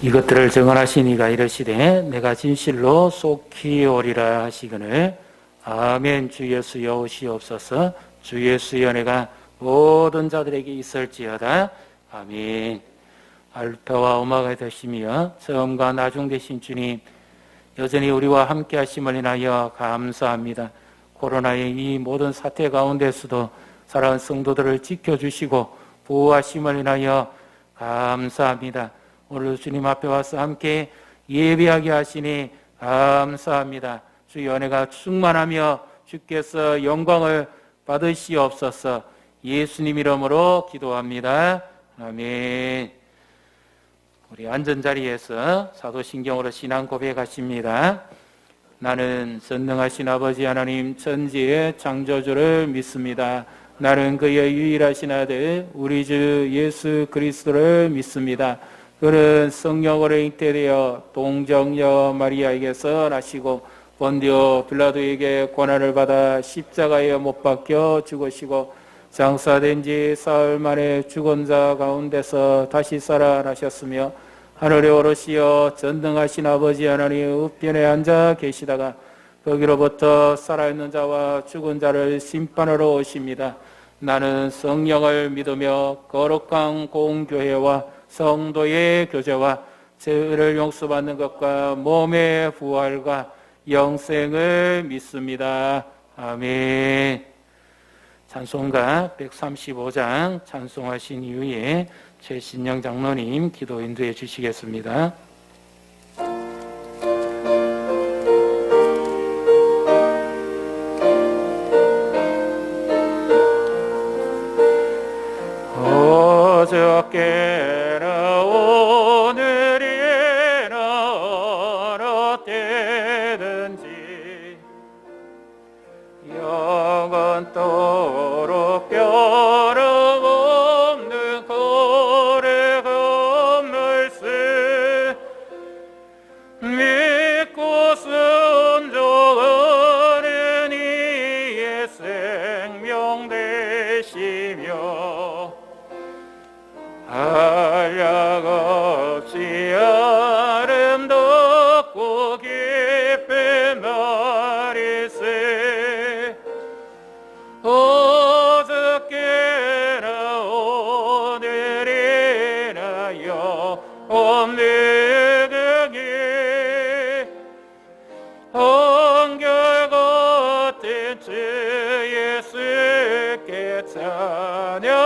이것들을 증언하신 이가 이르시되 내가 진실로 속히 오리라 하시거늘 아멘. 주 예수여 오시옵소서. 주 예수여 내가 모든 자들에게 있을지어다. 아멘. 알파와 오마가 되시며 처음과 나중 되신 주님, 여전히 우리와 함께 하심을 인하여 감사합니다. 코로나의 이 모든 사태 가운데서도 사랑하는 성도들을 지켜주시고 보호하심을 인하여 감사합니다. 오늘 주님 앞에 와서 함께 예배하게 하시니 감사합니다. 주의 은혜가 충만하며 주께서 영광을 받으시옵소서. 예수님 이름으로 기도합니다. 아멘. 우리 앉은 자리에서 사도신경으로 신앙 고백하십니다. 나는 전능하신 아버지 하나님 천지의 창조주를 믿습니다. 나는 그의 유일하신 아들 우리 주 예수 그리스도를 믿습니다. 그는 성령으로 잉태되어 동정녀 마리아에게서 나시고 본디오 빌라도에게 고난을 받아 십자가에 못 박혀 죽으시고 장사된 지 사흘 만에 죽은 자 가운데서 다시 살아나셨으며 하늘에 오르시어 전능하신 아버지 하나님 우편에 앉아 계시다가 거기로부터 살아있는 자와 죽은 자를 심판하러 오십니다. 나는 성령을 믿으며 거룩한 공교회와 성도의 교제와 죄를 용서받는 것과 몸의 부활과 영생을 믿습니다. 아멘. 찬송가 135장 찬송하신 이후에 최신영 장로님 기도 인도해 주시겠습니다. 어저께나 오늘이나 어느 때든지 영원토록 변함없는 거룩한 말씀 믿고 순종하는 이의 생명 되시며 한량없이 아름답고 깊은 말일세 어저께나 오늘이나 영원하게 한결같은 주 예수께 찬양합니다.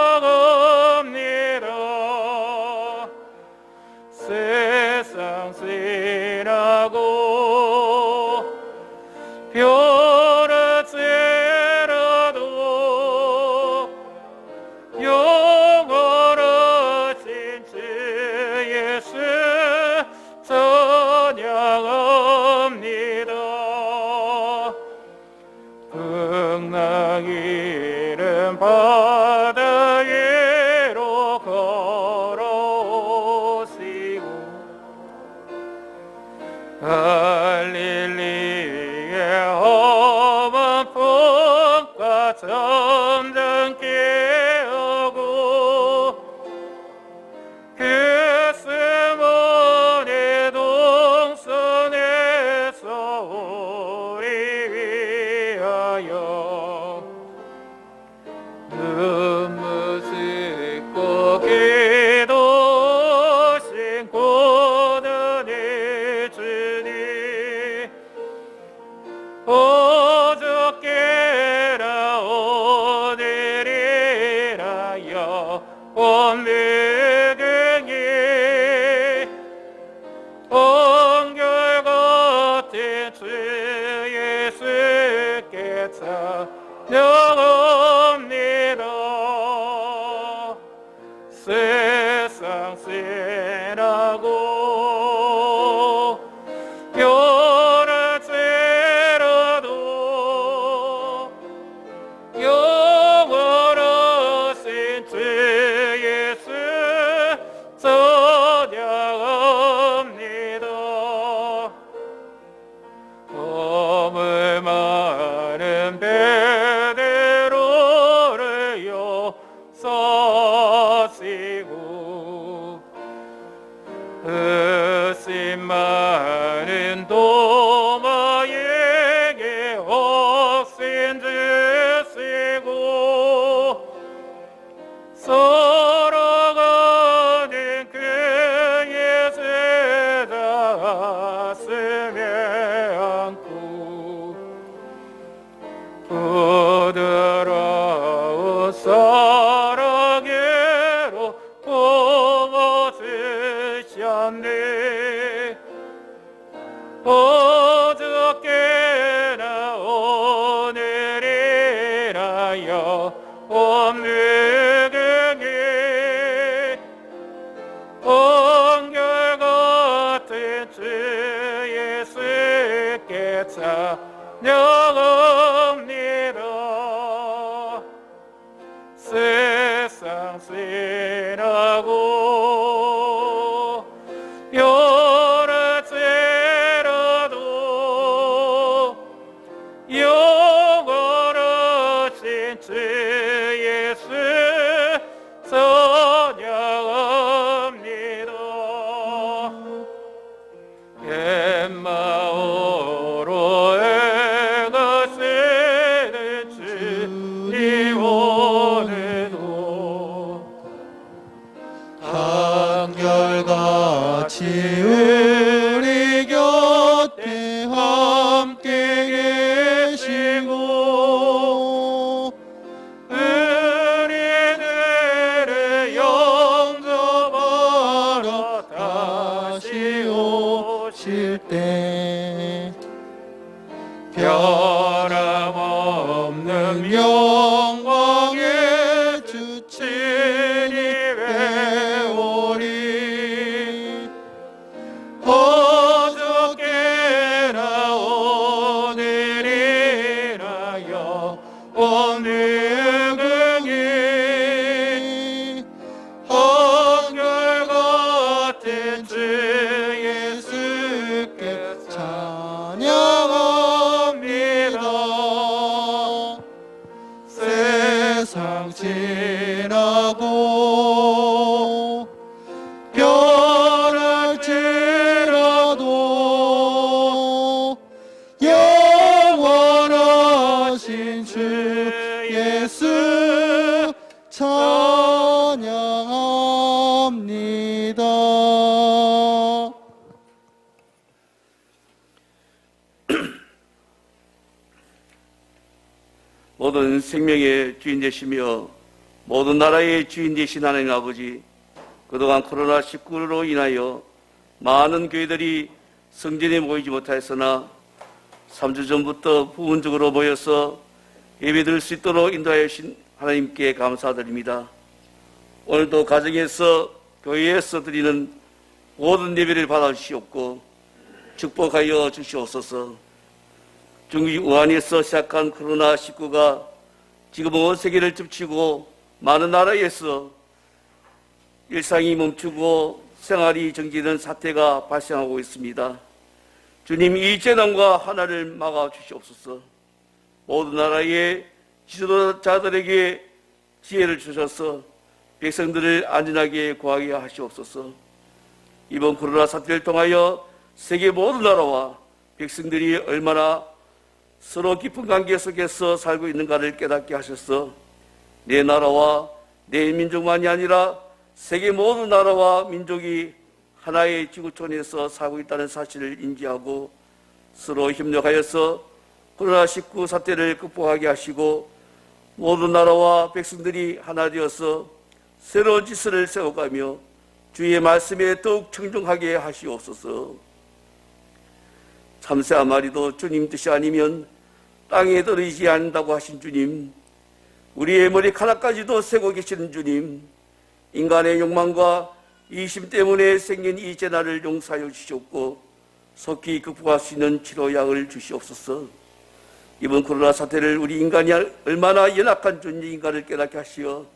세상 지나고 변할지라도 영원하신 주 예수 찬양합니다. 풍랑이른 바다 위로 걸어오시고 갈릴리의 험한 풍과 점잖게 하고 겟세마네 동산에서 우리 위하여 눈물 씻고 기도하신 고난의 주님 어저께나 오늘이라 영원하게 한결같은 주 예수께 찬양합니다. 세상 지나고 변할지라도 영원하신 주 예수 찬양합니다. 허물 많은 베드로를 용서하시고 욕심 많은 도마에게 억센 주시고 살아가는 그의 세자 가슴에 안고 부드러운 사랑으로 품어주셨네. 어저께나 오늘이라여 없느니 한결같은 주 예수께 찬양합니다. 세상 지나고 변할지라도 영원하신 주 예수 찬양합니다. 옛마음으로 애가시는 주님 오늘도 한결같이 우리 곁에 함께 계시고 우리들을 영접하러 다시 오실 때 변함없는 영광의 주 주님의 오리 어저께나 오늘이라여 없느니 한결같은 주 예수께 찬양합니다. 세상 지나고 변할지라도 영원하신 주 예수 찬양합니다. 모든 생명의 주인 되시며 모든 나라의 주인 되신 하나님 아버지, 그동안 코로나19로 인하여 많은 교회들이 성전에 모이지 못하였으나 3주 전부터 부분적으로 모여서 예배드릴 수 있도록 인도하여 주신 하나님께 감사드립니다. 오늘도 가정에서 교회에서 드리는 모든 예배를 받아주시옵고 축복하여 주시옵소서. 중국 우한에서 시작한 코로나19가 지금 온 세계를 덮치고 많은 나라에서 일상이 멈추고 생활이 정지되는 사태가 발생하고 있습니다. 주님, 이 재난과 하나를 막아 주시옵소서. 모든 나라의 지도자들에게 지혜를 주셔서 백성들을 안전하게 구하게 하시옵소서. 이번 코로나 사태를 통하여 세계 모든 나라와 백성들이 얼마나 서로 깊은 관계 속에서 살고 있는가를 깨닫게 하셔서 내 나라와 내 민족만이 아니라 세계 모든 나라와 민족이 하나의 지구촌에서 살고 있다는 사실을 인지하고 서로 협력하여서 코로나19 사태를 극복하게 하시고 모든 나라와 백성들이 하나 되어서 새로운 질서를 세워가며 주의 말씀에 더욱 청종하게 하시옵소서. 참새 한 마리도 주님 뜻이 아니면 땅에 떨어지지 않는다고 하신 주님, 우리의 머리카락까지도 세고 계시는 주님, 인간의 욕망과 이심 때문에 생긴 이 재난을 용서하여 주시옵고 속히 극복할 수 있는 치료약을 주시옵소서. 이번 코로나 사태를 우리 인간이 얼마나 연약한 존재인가를 깨닫게 하시어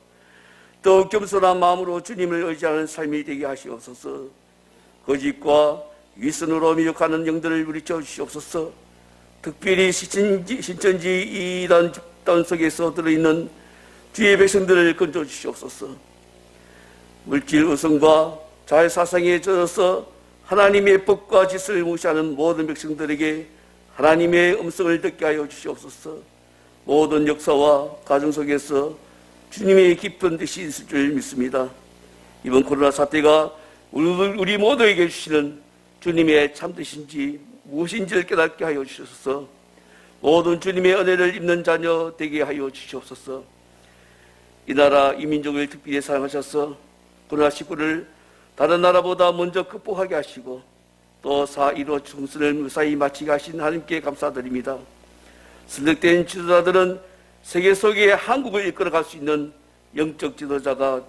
더욱 겸손한 마음으로 주님을 의지하는 삶이 되게 하시옵소서. 거짓과 위선으로 미혹하는 영들을 물리쳐 주시옵소서. 특별히 신천지 이단 집단 속에서 들어있는 주의 백성들을 건져 주시옵소서. 물질 우선과 자해 사상에 젖어서 하나님의 법과 질서를 무시하는 모든 백성들에게 하나님의 음성을 듣게 하여 주시옵소서. 모든 역사와 가정 속에서 주님의 깊은 뜻이 있을 줄 믿습니다. 이번 코로나 사태가 우리 모두에게 주시는 주님의 참뜻인지 무엇인지를 깨닫게 하여 주셔서 모든 주님의 은혜를 입는 자녀 되게 하여 주시옵소서. 이 나라 이 민족을 특별히 사랑하셔서 코로나19를 다른 나라보다 먼저 극복하게 하시고 또 4.15 총선을 무사히 마치게 하신 하나님께 감사드립니다. 선택된 지도자들은 세계 속에 한국을 이끌어갈 수 있는 영적 지도자가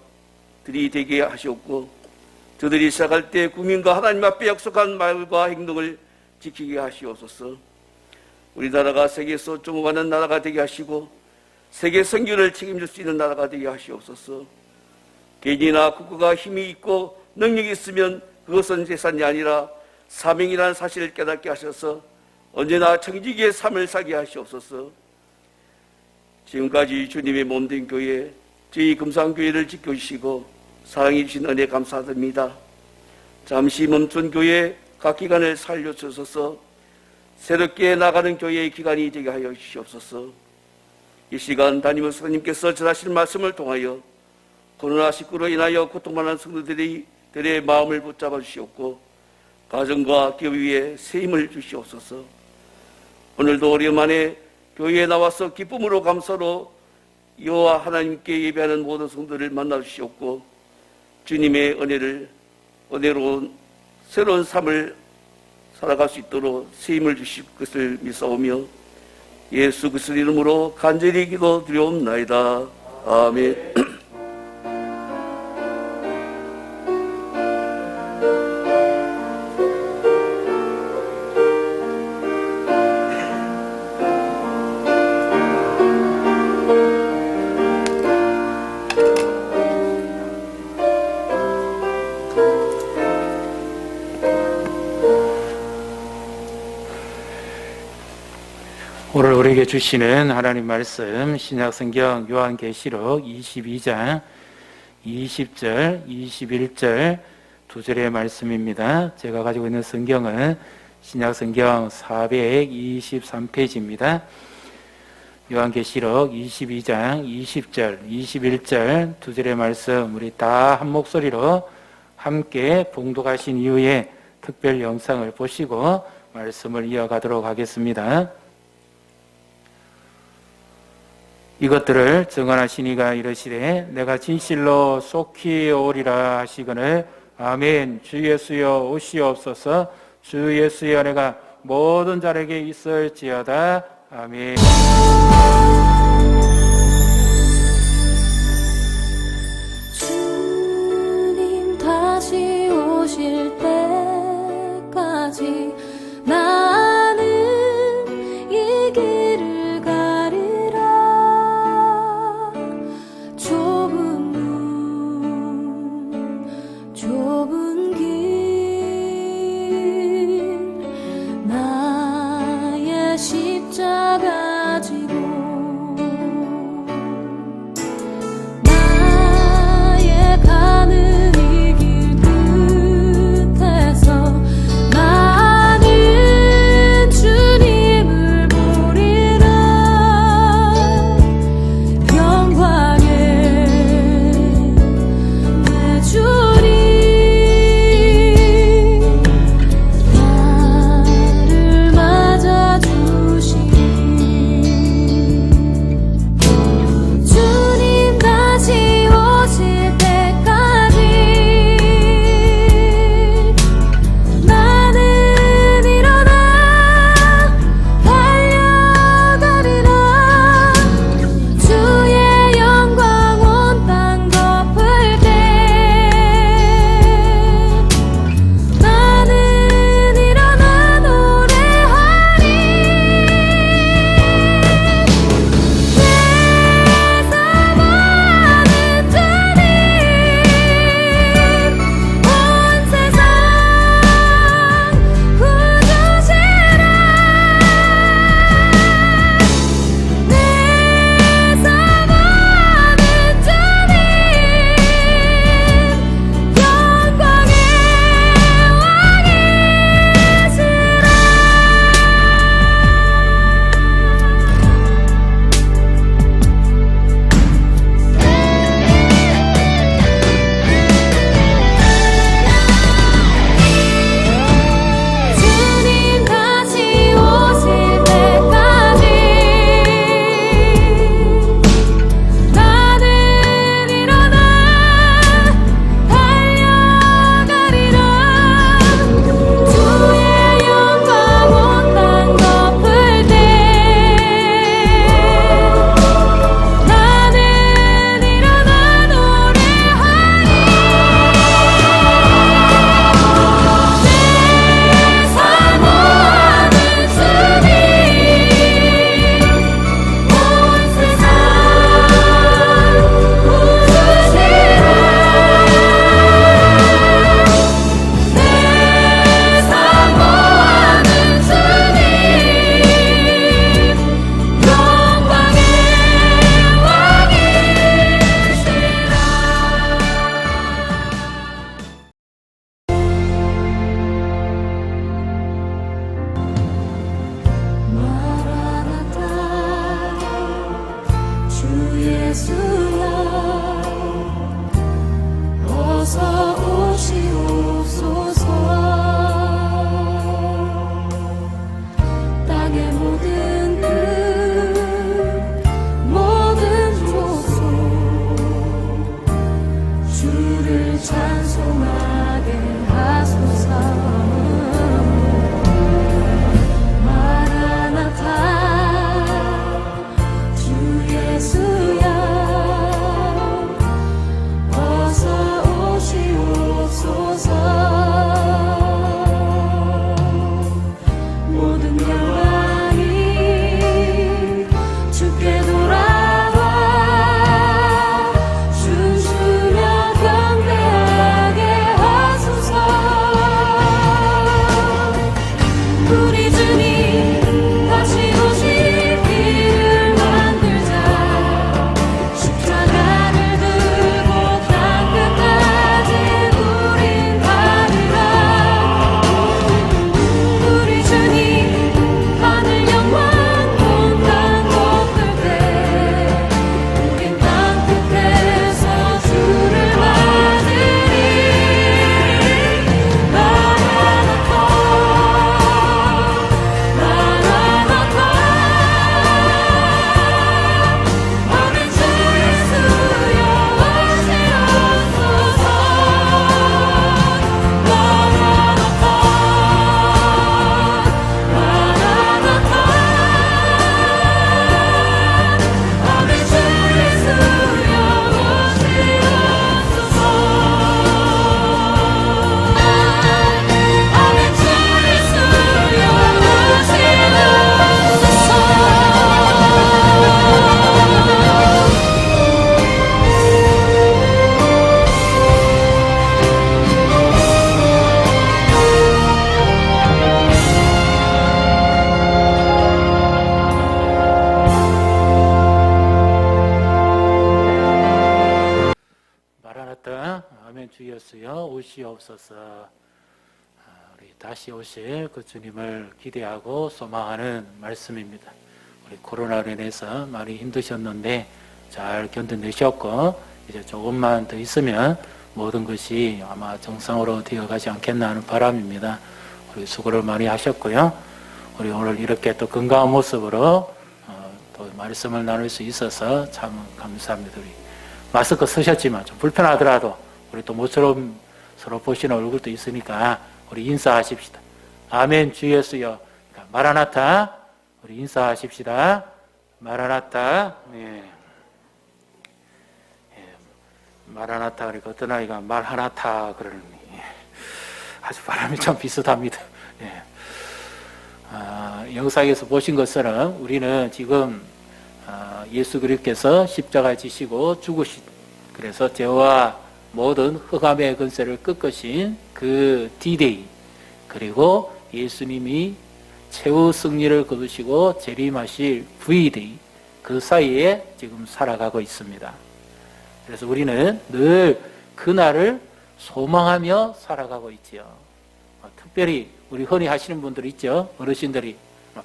되게 하시옵고 저들이 시작할 때 국민과 하나님 앞에 약속한 말과 행동을 지키게 하시옵소서. 우리나라가 세계에서 중흥하는 나라가 되게 하시고 세계 선교를 책임질 수 있는 나라가 되게 하시옵소서. 개인이나 국가가 힘이 있고 능력이 있으면 그것은 재산이 아니라 사명이라는 사실을 깨닫게 하셔서 언제나 청지기의 삶을 살게 하시옵소서. 지금까지 주님의 몸된 교회, 저희 금산교회를 지켜주시고 사랑해 주신 은혜 감사드립니다. 잠시 멈춘 교회 각 기관을 살려주셔서 새롭게 나가는 교회의 기관이 되게 하여 주시옵소서. 이 시간 담임 목사님께서 전하실 말씀을 통하여 코로나19로 인하여 고통받는 성도들의 마음을 붙잡아 주시옵고 가정과 기업 위에 새 힘을 주시옵소서. 오늘도 오랜만에 교회에 나와서 기쁨으로 감사로 여호와 하나님께 예배하는 모든 성도를 만나 주시옵고 주님의 은혜로 새로운 삶을 살아갈 수 있도록 새 힘을 주실 것을 믿사오며 예수 그리스도 이름으로 간절히 기도드리옵나이다. 아멘. 오늘 우리에게 주시는 하나님 말씀 신약성경 요한계시록 22장 20절, 21절 두 절의 말씀입니다. 제가 가지고 있는 성경은 신약성경 423페이지입니다. 요한계시록 22장 20절, 21절 두 절의 말씀 우리 다 한 목소리로 함께 봉독하신 이후에 특별 영상을 보시고 말씀을 이어가도록 하겠습니다. 이것들을 증언하신 이가 이르시되 내가 진실로 속히 오리라 하시거늘 아멘. 주 예수여 오시옵소서. 주 예수여 내가 모든 자에게 있을지어다. 아멘. 주님 다시 오실 때까지 나는 이 길을 가리라. 좁은 문 좁은 길 나의 십자가 지고 나의 가는 이 길 끝에 찬송하게 하소서. 마라나타 주 예수여 어서 오시옵소서. 모든 영광이 주께 돌아와 춤추며 경배하게 하소서. 우리 주님 다시 오실 길을 만들자. 십자가를 들고 땅끝까지 우린 가리라. 우리 주님 하늘 영광 온 땅 덮을 때 우린 땅끝에서 주를 맞으리. 마라나타 마라나타 아멘. 주 예수여 오시옵소서. 마라나타 마라나타 아멘. 주 예수여 오시옵소서. 아멘. 주 예수여 마라나타 아멘. 주 예수여 오시옵소서. 우리 다시 오실 그 주님을 기대하고 소망하는 말씀입니다. 우리 코로나로 인해서 많이 힘드셨는데 잘 견뎌내셨고 이제 조금만 더 있으면 모든 것이 아마 정상으로 되어가지 않겠나 하는 바람입니다. 우리 수고를 많이 하셨고요. 우리 오늘 이렇게 또 건강한 모습으로 또 말씀을 나눌 수 있어서 참 감사합니다. 우리 마스크 쓰셨지만 좀 불편하더라도 우리 또 모처럼 서로 보시는 얼굴도 있으니까 우리 인사하십시다. 아멘. 주 예수여. 그러니까 마라나타. 우리 인사하십시다. 마라나타. 네. 마라나타. 그러니까 어떤 아이가 말하나타 그러는 아주 발음이 좀 비슷합니다. 네. 영상에서 보신 것처럼 우리는 지금 예수 그리스도께서 십자가에 지시고 죽으신, 그래서 죄와 모든 흑암의 근세를 꺾으신 그 D-Day, 그리고 예수님이 최후 승리를 거두시고 재림하실 V-Day, 그 사이에 지금 살아가고 있습니다. 그래서 우리는 늘 그날을 소망하며 살아가고 있지요. 특별히 우리 흔히 하시는 분들 있죠. 어르신들이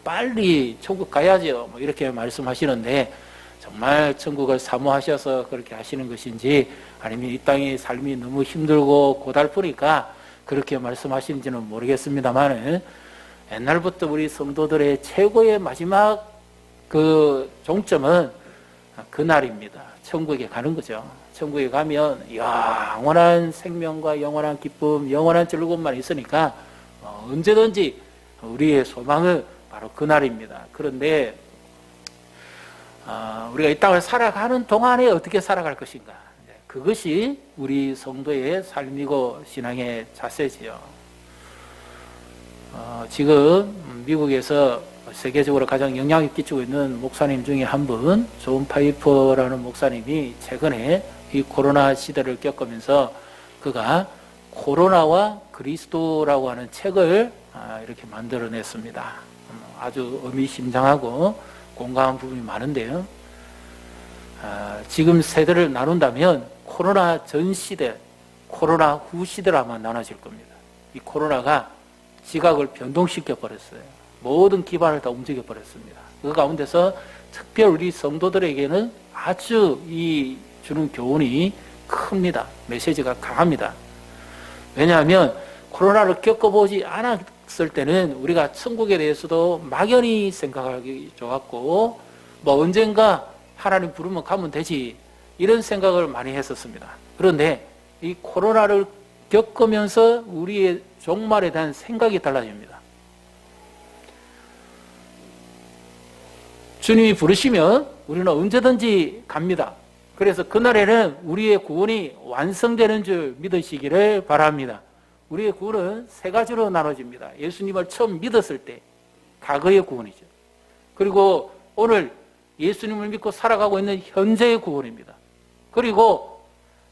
빨리 천국 가야죠, 뭐 이렇게 말씀하시는데 정말 천국을 사모하셔서 그렇게 하시는 것인지 아니면 이 땅의 삶이 너무 힘들고 고달프니까 그렇게 말씀하시는지는 모르겠습니다만, 옛날부터 우리 성도들의 최고의 마지막 그 종점은 그날입니다. 천국에 가는 거죠. 천국에 가면 영원한 생명과 영원한 기쁨, 영원한 즐거움만 있으니까 언제든지 우리의 소망은 바로 그날입니다. 그런데 우리가 이 땅을 살아가는 동안에 어떻게 살아갈 것인가, 그것이 우리 성도의 삶이고 신앙의 자세지요. 지금 미국에서 세계적으로 가장 영향을 끼치고 있는 목사님 중에 한 분, 존 파이퍼라는 목사님이 최근에 이 코로나 시대를 겪으면서 그가 코로나와 그리스도라고 하는 책을 이렇게 만들어냈습니다. 아주 의미심장하고 공감한 부분이 많은데요. 지금 세대를 나눈다면 코로나 전 시대, 코로나 후 시대라만 나눠질 겁니다. 이 코로나가 지각을 변동시켜 버렸어요. 모든 기반을 다 움직여 버렸습니다. 그 가운데서 특별 우리 성도들에게는 아주 이 주는 교훈이 큽니다. 메시지가 강합니다. 왜냐하면 코로나를 겪어보지 않았을 때는 우리가 천국에 대해서도 막연히 생각하기 좋았고, 뭐 언젠가 하나님 부르면 가면 되지, 이런 생각을 많이 했었습니다. 그런데 이 코로나를 겪으면서 우리의 종말에 대한 생각이 달라집니다. 주님이 부르시면 우리는 언제든지 갑니다. 그래서 그날에는 우리의 구원이 완성되는 줄 믿으시기를 바랍니다. 우리의 구원은 세 가지로 나눠집니다. 예수님을 처음 믿었을 때 과거의 구원이죠. 그리고 오늘 예수님을 믿고 살아가고 있는 현재의 구원입니다. 그리고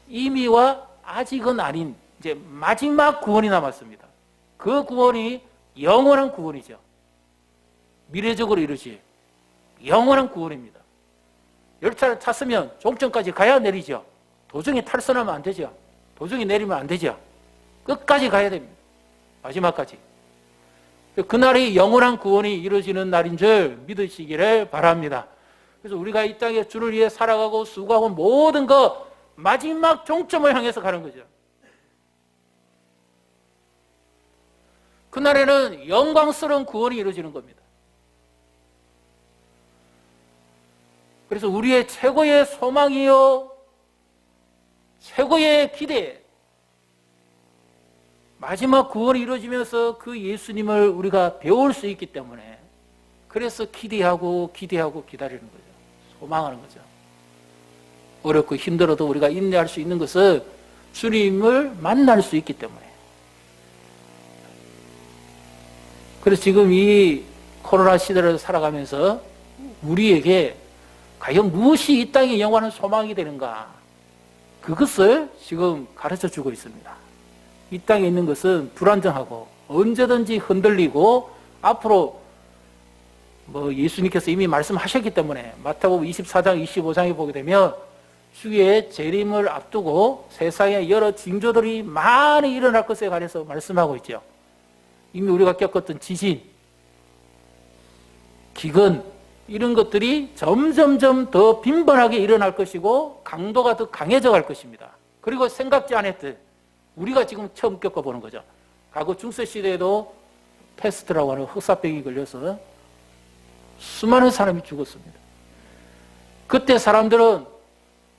이미와 아직은 아닌 이제 마지막 구원이 남았습니다. 그 구원이 영원한 구원이죠. 미래적으로 이루어질 영원한 구원입니다. 열차를 탔으면 종점까지 가야 내리죠. 도중에 탈선하면 안 되죠. 도중에 내리면 안 되죠. 끝까지 가야 됩니다. 마지막까지. 그날이 영원한 구원이 이루어지는 날인 줄 믿으시기를 바랍니다. 그래서 우리가 이 땅에 주를 위해 살아가고 수고하고 모든 것 마지막 종점을 향해서 가는 거죠. 그날에는 영광스러운 구원이 이루어지는 겁니다. 그래서 우리의 최고의 소망이요, 최고의 기대, 마지막 구원이 이루어지면서 그 예수님을 우리가 배울 수 있기 때문에 그래서 기대하고 기다리는 거죠. 소망하는 거죠. 어렵고 힘들어도 우리가 인내할 수 있는 것은 주님을 만날 수 있기 때문에. 그래서 지금 이 코로나 시대를 살아가면서 우리에게 과연 무엇이 이 땅의 영원한 소망이 되는가? 그것을 지금 가르쳐 주고 있습니다. 이 땅에 있는 것은 불안정하고 언제든지 흔들리고 앞으로 예수님께서 이미 말씀하셨기 때문에 마태복음 24장, 25장에 보게 되면 주의 재림을 앞두고 세상에 여러 징조들이 많이 일어날 것에 관해서 말씀하고 있죠. 이미 우리가 겪었던 지진, 기근 이런 것들이 점점점 더 빈번하게 일어날 것이고 강도가 더 강해져 갈 것입니다. 그리고 생각지 않았던 우리가 지금 처음 겪어보는 거죠. 과거 중세시대에도 패스트라고 하는 흑사병이 걸려서 수많은 사람이 죽었습니다. 그때 사람들은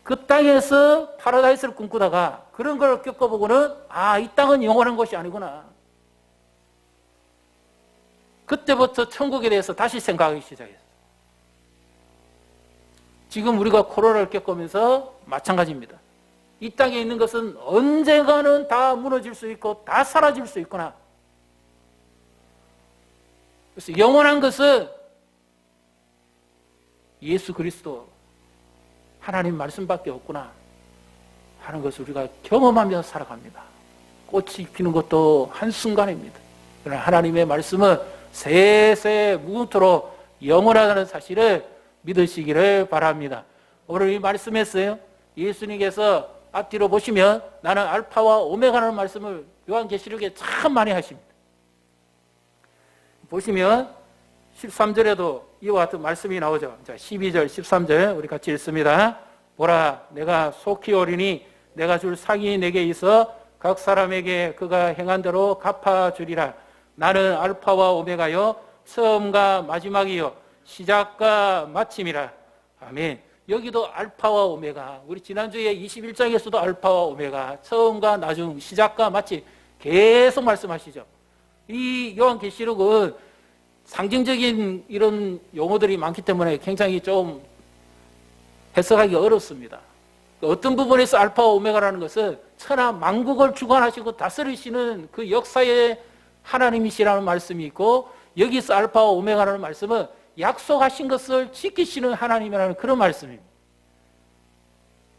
그 땅에서 파라다이스를 꿈꾸다가 그런 걸 겪어보고는 이 땅은 영원한 것이 아니구나. 그때부터 천국에 대해서 다시 생각하기 시작했어요. 지금 우리가 코로나를 겪으면서 마찬가지입니다. 이 땅에 있는 것은 언젠가는 다 무너질 수 있고 다 사라질 수 있구나. 그래서 영원한 것은 예수 그리스도 하나님 말씀밖에 없구나 하는 것을 우리가 경험하며 살아갑니다. 꽃이 피는 것도 한순간입니다. 그러나 하나님의 말씀은 세세 무궁토록 영원하다는 사실을 믿으시기를 바랍니다. 오늘 이 말씀했어요. 예수님께서 앞뒤로 보시면 나는 알파와 오메가라는 말씀을 요한계시록에 참 많이 하십니다. 보시면 13절에도 이와 같은 말씀이 나오죠. 자, 12절, 13절 우리 같이 읽습니다. 보라, 내가 속히 오리니 내가 줄 상이 내게 있어 각 사람에게 그가 행한 대로 갚아주리라. 나는 알파와 오메가요, 처음과 마지막이요, 시작과 마침이라. 아멘. 여기도 알파와 오메가, 우리 지난주에 21장에서도 알파와 오메가, 처음과 나중, 시작과 마침 계속 말씀하시죠. 이 요한계시록은 상징적인 이런 용어들이 많기 때문에 굉장히 좀 해석하기 어렵습니다. 어떤 부분에서 알파와 오메가라는 것은 천하 만국을 주관하시고 다스리시는 그 역사의 하나님이시라는 말씀이 있고, 여기서 알파와 오메가라는 말씀은 약속하신 것을 지키시는 하나님이라는 그런 말씀입니다.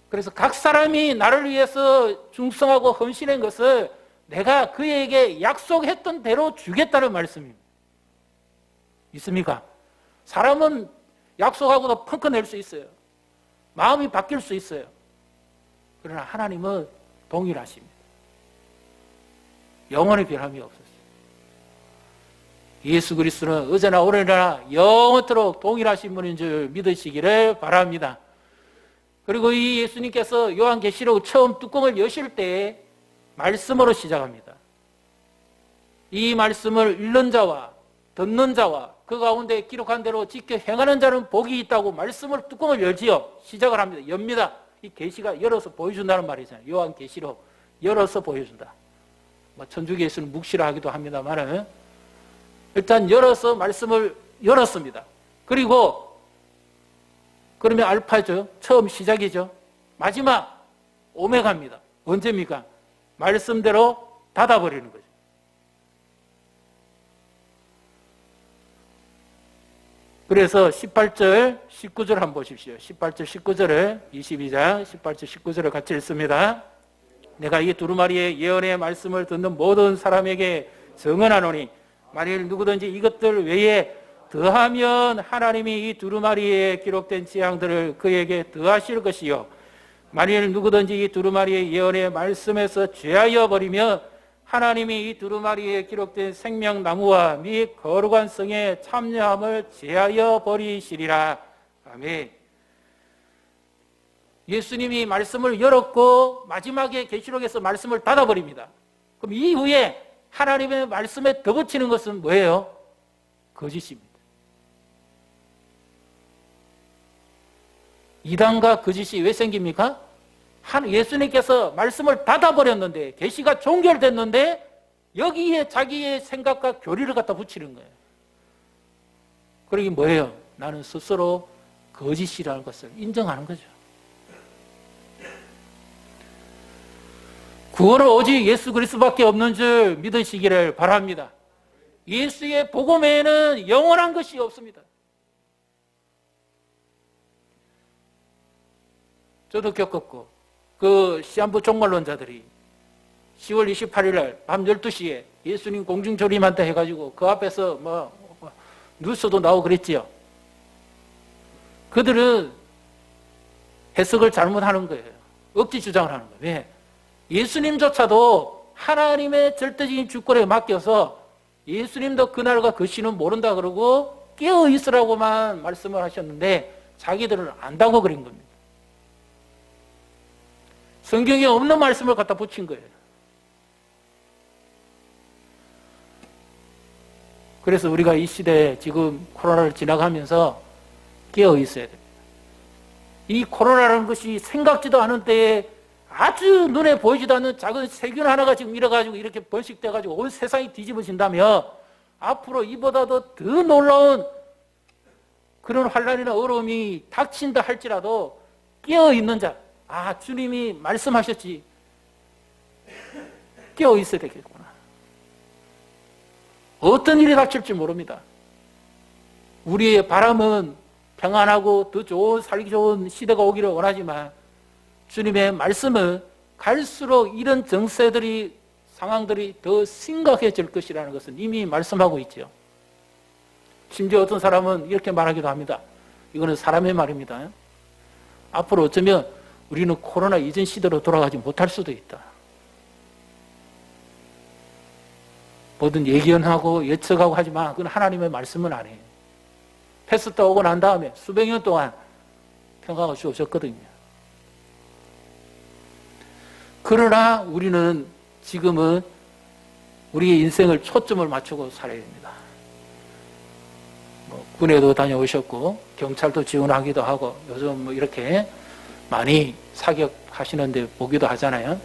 그래서 각 사람이 나를 위해서 충성하고 헌신한 것을 내가 그에게 약속했던 대로 주겠다는 말씀입니다. 있습니까? 사람은 약속하고도 펑크 낼 수 있어요. 마음이 바뀔 수 있어요. 그러나 하나님은 동일하십니다. 영원히 변함이 없으세요. 예수 그리스도는 어제나 오늘이나 영원토록 동일하신 분인 줄 믿으시기를 바랍니다. 그리고 이 예수님께서 요한계시록 처음 뚜껑을 여실 때 말씀으로 시작합니다. 이 말씀을 읽는 자와 듣는 자와 그 가운데 기록한 대로 지켜 행하는 자는 복이 있다고 말씀을 뚜껑을 열지요. 시작을 합니다. 엽니다. 이 계시가 열어서 보여준다는 말이잖아요. 요한계시록 열어서 보여준다. 뭐 천주교에서는 묵시라 하기도 합니다만 일단 열어서 말씀을 열었습니다. 그리고 그러면 알파죠. 처음 시작이죠. 마지막 오메가입니다. 언제입니까? 말씀대로 닫아버리는 거죠. 그래서 18절, 19절 한번 보십시오. 18절, 19절을 22장 18절, 19절을 같이 읽습니다. 내가 이 두루마리의 예언의 말씀을 듣는 모든 사람에게 증언하노니 만일 누구든지 이것들 외에 더하면 하나님이 이 두루마리에 기록된 재앙들을 그에게 더하실 것이요 만일 누구든지 이 두루마리의 예언의 말씀에서 죄하여 버리면 하나님이 이 두루마리에 기록된 생명나무와 및 거룩한 성에 참여함을 제하여 버리시리라. 아멘. 예수님이 말씀을 열었고 마지막에 계시록에서 말씀을 닫아버립니다. 그럼 이후에 하나님의 말씀에 덧붙이는 것은 뭐예요? 거짓입니다. 이단과 거짓이 왜 생깁니까? 예수님께서 말씀을 닫아버렸는데 계시가 종결됐는데 여기에 자기의 생각과 교리를 갖다 붙이는 거예요. 그러기 뭐예요? 나는 스스로 거짓이라는 것을 인정하는 거죠. 구원은 오직 예수 그리스도밖에 없는 줄 믿으시기를 바랍니다. 예수의 복음에는 영원한 것이 없습니다. 저도 겪었고 그 시한부 종말론자들이 10월 28일 날 밤 12시에 예수님 공중조림한다 해가지고 그 앞에서 뉴스도 나오고 그랬지요. 그들은 해석을 잘못하는 거예요. 억지 주장을 하는 거예요. 왜? 예수님조차도 하나님의 절대적인 주권에 맡겨서 예수님도 그날과 그 시는 모른다 그러고 깨어 있으라고만 말씀을 하셨는데 자기들은 안다고 그린 겁니다. 성경에 없는 말씀을 갖다 붙인 거예요. 그래서 우리가 이 시대에 지금 코로나를 지나가면서 깨어 있어야 됩니다. 이 코로나라는 것이 생각지도 않은 때에 아주 눈에 보이지도 않는 작은 세균 하나가 지금 일어가지고 이렇게 번식돼가지고 온 세상이 뒤집어진다며 앞으로 이보다도 더 놀라운 그런 환란이나 어려움이 닥친다 할지라도 깨어 있는 자, 주님이 말씀하셨지. 깨어 있어야 되겠구나. 어떤 일이 닥칠지 모릅니다. 우리의 바람은 평안하고 더 좋은, 살기 좋은 시대가 오기를 원하지만 주님의 말씀은 갈수록 이런 정세들이, 상황들이 더 심각해질 것이라는 것은 이미 말씀하고 있죠. 심지어 어떤 사람은 이렇게 말하기도 합니다. 이거는 사람의 말입니다. 앞으로 어쩌면 우리는 코로나 이전 시대로 돌아가지 못할 수도 있다. 뭐든 예견하고 예측하고 하지만 그건 하나님의 말씀은 아니에요. 패스트 오고 난 다음에 수백 년 동안 평화가 주어졌거든요. 그러나 우리는 지금은 우리의 인생을 초점을 맞추고 살아야 됩니다. 군에도 다녀오셨고 경찰도 지원하기도 하고 요즘 이렇게 많이 사격하시는데 보기도 하잖아요.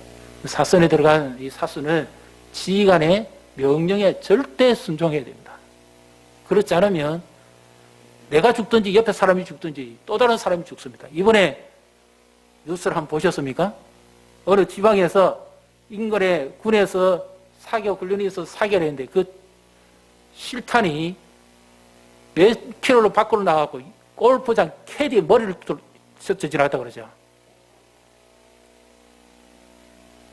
사선에 들어간 이 사수는 지휘관의 명령에 절대 순종해야 됩니다. 그렇지 않으면 내가 죽든지 옆에 사람이 죽든지 또 다른 사람이 죽습니다. 이번에 뉴스를 한번 보셨습니까? 어느 지방에서 인근에 군에서 사격 훈련이 있어서 사격을 했는데 그 실탄이 몇 킬로로 밖으로 나가고 골프장 캐디의 머리를 스쳐 지나갔다 그러죠.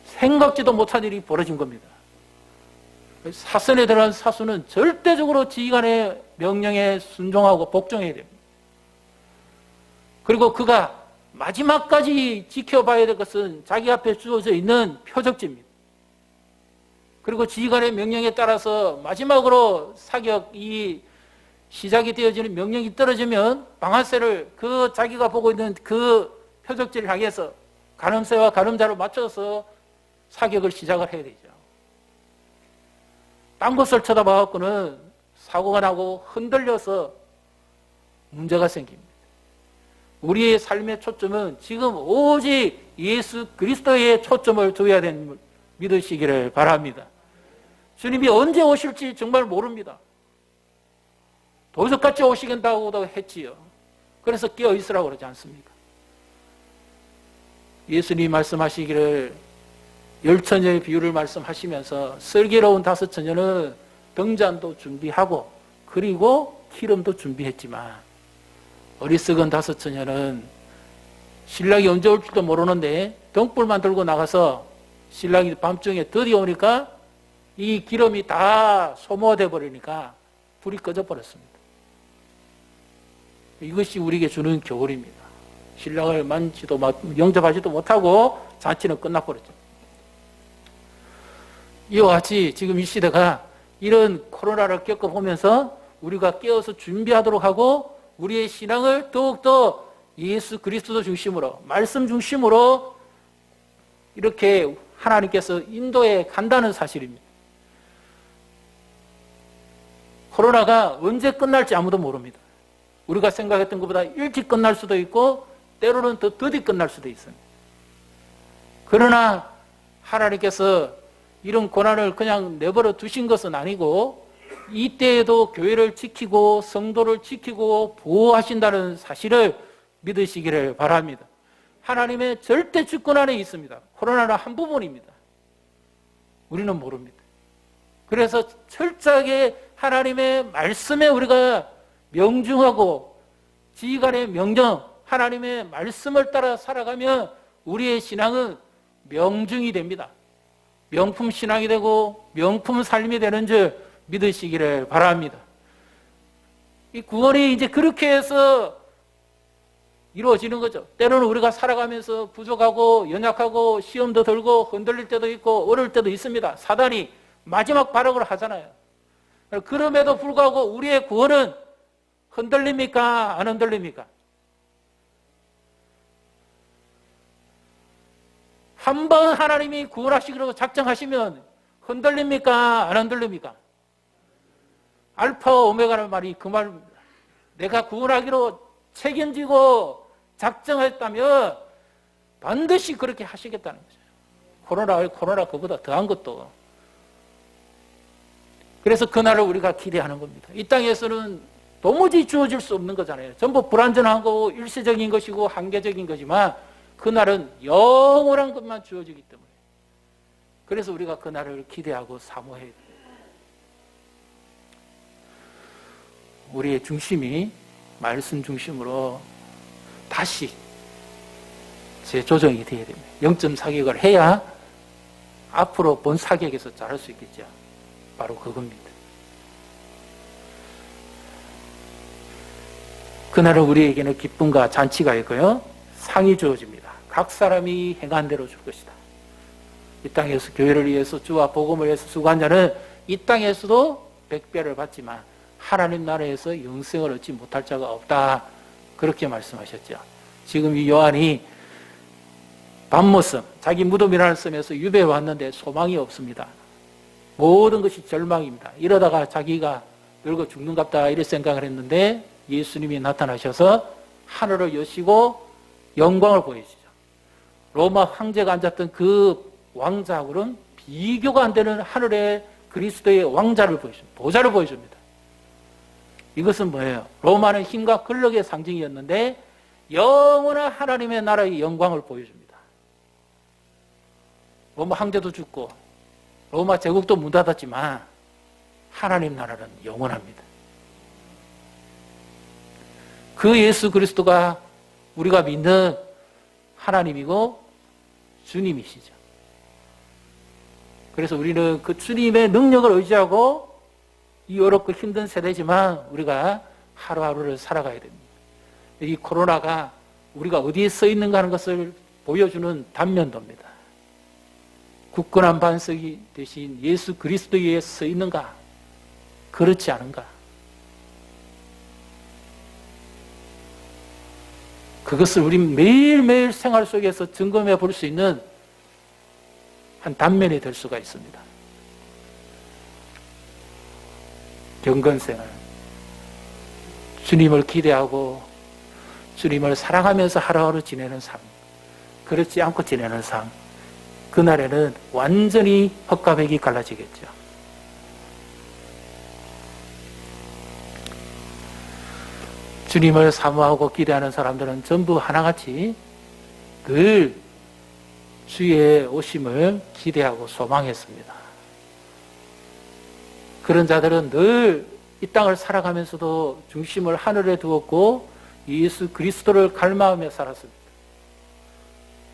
생각지도 못한 일이 벌어진 겁니다. 사선에 들어간 사수는 절대적으로 지휘관의 명령에 순종하고 복종해야 됩니다. 그리고 그가 마지막까지 지켜봐야 될 것은 자기 앞에 주어져 있는 표적지입니다. 그리고 지휘관의 명령에 따라서 마지막으로 사격이 시작이 되어지는 명령이 떨어지면 방아쇠를 그 자기가 보고 있는 그 표적지를 향해서 가늠쇠와 가늠자를 맞춰서 사격을 시작을 해야 되죠. 딴 곳을 쳐다봐갖고는 사고가 나고 흔들려서 문제가 생깁니다. 우리의 삶의 초점은 지금 오직 예수 그리스도에 초점을 둬야 되는 믿으시기를 바랍니다. 주님이 언제 오실지 정말 모릅니다. 도적같이 오시겠다고도 했지요. 그래서 깨어 있으라고 그러지 않습니까? 예수님이 말씀하시기를 열처녀의 비유를 말씀하시면서 슬기로운 다섯 처녀는 등잔도 준비하고 그리고 기름도 준비했지만 어리석은 다섯 처녀는 신랑이 언제 올지도 모르는데 등불만 들고 나가서 신랑이 밤중에 드디어 오니까 이 기름이 다 소모돼 버리니까 불이 꺼져 버렸습니다. 이것이 우리에게 주는 교훈입니다. 신랑을 영접하지도 못하고 잔치는 끝나버렸죠. 이와 같이 지금 이 시대가 이런 코로나를 겪어보면서 우리가 깨어서 준비하도록 하고 우리의 신앙을 더욱더 예수 그리스도 중심으로 말씀 중심으로 이렇게 하나님께서 인도해 간다는 사실입니다. 코로나가 언제 끝날지 아무도 모릅니다. 우리가 생각했던 것보다 일찍 끝날 수도 있고 때로는 더 더디 끝날 수도 있습니다. 그러나 하나님께서 이런 고난을 그냥 내버려 두신 것은 아니고 이때에도 교회를 지키고 성도를 지키고 보호하신다는 사실을 믿으시기를 바랍니다. 하나님의 절대 주권 안에 있습니다. 코로나는 한 부분입니다. 우리는 모릅니다. 그래서 철저하게 하나님의 말씀에 우리가 명중하고 지휘관의 명령, 하나님의 말씀을 따라 살아가면 우리의 신앙은 명중이 됩니다. 명품 신앙이 되고 명품 삶이 되는 줄 믿으시기를 바랍니다. 이 구원이 이제 그렇게 해서 이루어지는 거죠. 때로는 우리가 살아가면서 부족하고 연약하고 시험도 들고 흔들릴 때도 있고 어려울 때도 있습니다. 사단이 마지막 발악을 하잖아요. 그럼에도 불구하고 우리의 구원은 흔들립니까? 안 흔들립니까? 한 번 하나님이 구원하시기로 작정하시면 흔들립니까? 안 흔들립니까? 알파 오메가라는 말이 그 말입니다. 내가 구원하기로 책임지고 작정했다면 반드시 그렇게 하시겠다는 거죠. 코로나 그보다 더한 것도. 그래서 그날을 우리가 기대하는 겁니다. 이 땅에서는 도무지 주어질 수 없는 거잖아요. 전부 불완전한 거고 일시적인 것이고 한계적인 거지만 그날은 영원한 것만 주어지기 때문에 그래서 우리가 그날을 기대하고 사모해야 돼요. 우리의 중심이 말씀 중심으로 다시 재조정이 되어야 됩니다. 0.4격을 해야 앞으로 본 사격에서 잘할 수 있겠죠. 바로 그겁니다. 그날은 우리에게는 기쁨과 잔치가 있고요. 상이 주어집니다. 각 사람이 행한 대로 줄 것이다. 이 땅에서 교회를 위해서 주와 복음을 위해서 수고한 자는 이 땅에서도 백배를 받지만 하나님 나라에서 영생을 얻지 못할 자가 없다. 그렇게 말씀하셨죠. 지금 이 요한이 밤모섬, 자기 무덤이라는 섬에서 유배해 왔는데 소망이 없습니다. 모든 것이 절망입니다. 이러다가 자기가 늙어 죽는갑다 이런 생각을 했는데 예수님이 나타나셔서 하늘을 여시고 영광을 보여주죠. 로마 황제가 앉았던 그 왕자하고는 비교가 안 되는 하늘의 그리스도의 왕자를 보여줍니다. 보좌를 보여줍니다. 이것은 뭐예요? 로마는 힘과 권력의 상징이었는데 영원한 하나님의 나라의 영광을 보여줍니다. 로마 황제도 죽고 로마 제국도 문 닫았지만 하나님 나라는 영원합니다. 그 예수 그리스도가 우리가 믿는 하나님이고 주님이시죠. 그래서 우리는 그 주님의 능력을 의지하고 이 어렵고 힘든 세대지만 우리가 하루하루를 살아가야 됩니다. 이 코로나가 우리가 어디에 서 있는가 하는 것을 보여주는 단면도입니다. 굳건한 반석이 되신 예수 그리스도에 서 있는가? 그렇지 않은가? 그것을 우리 매일매일 생활 속에서 점검해 볼 수 있는 한 단면이 될 수가 있습니다. 경건생활, 주님을 기대하고 주님을 사랑하면서 하루하루 지내는 삶, 그렇지 않고 지내는 삶, 그날에는 완전히 헛과 백이 갈라지겠죠. 주님을 사모하고 기대하는 사람들은 전부 하나같이 늘 주의 오심을 기대하고 소망했습니다. 그런 자들은 늘 이 땅을 살아가면서도 중심을 하늘에 두었고 예수 그리스도를 갈망하며 살았습니다.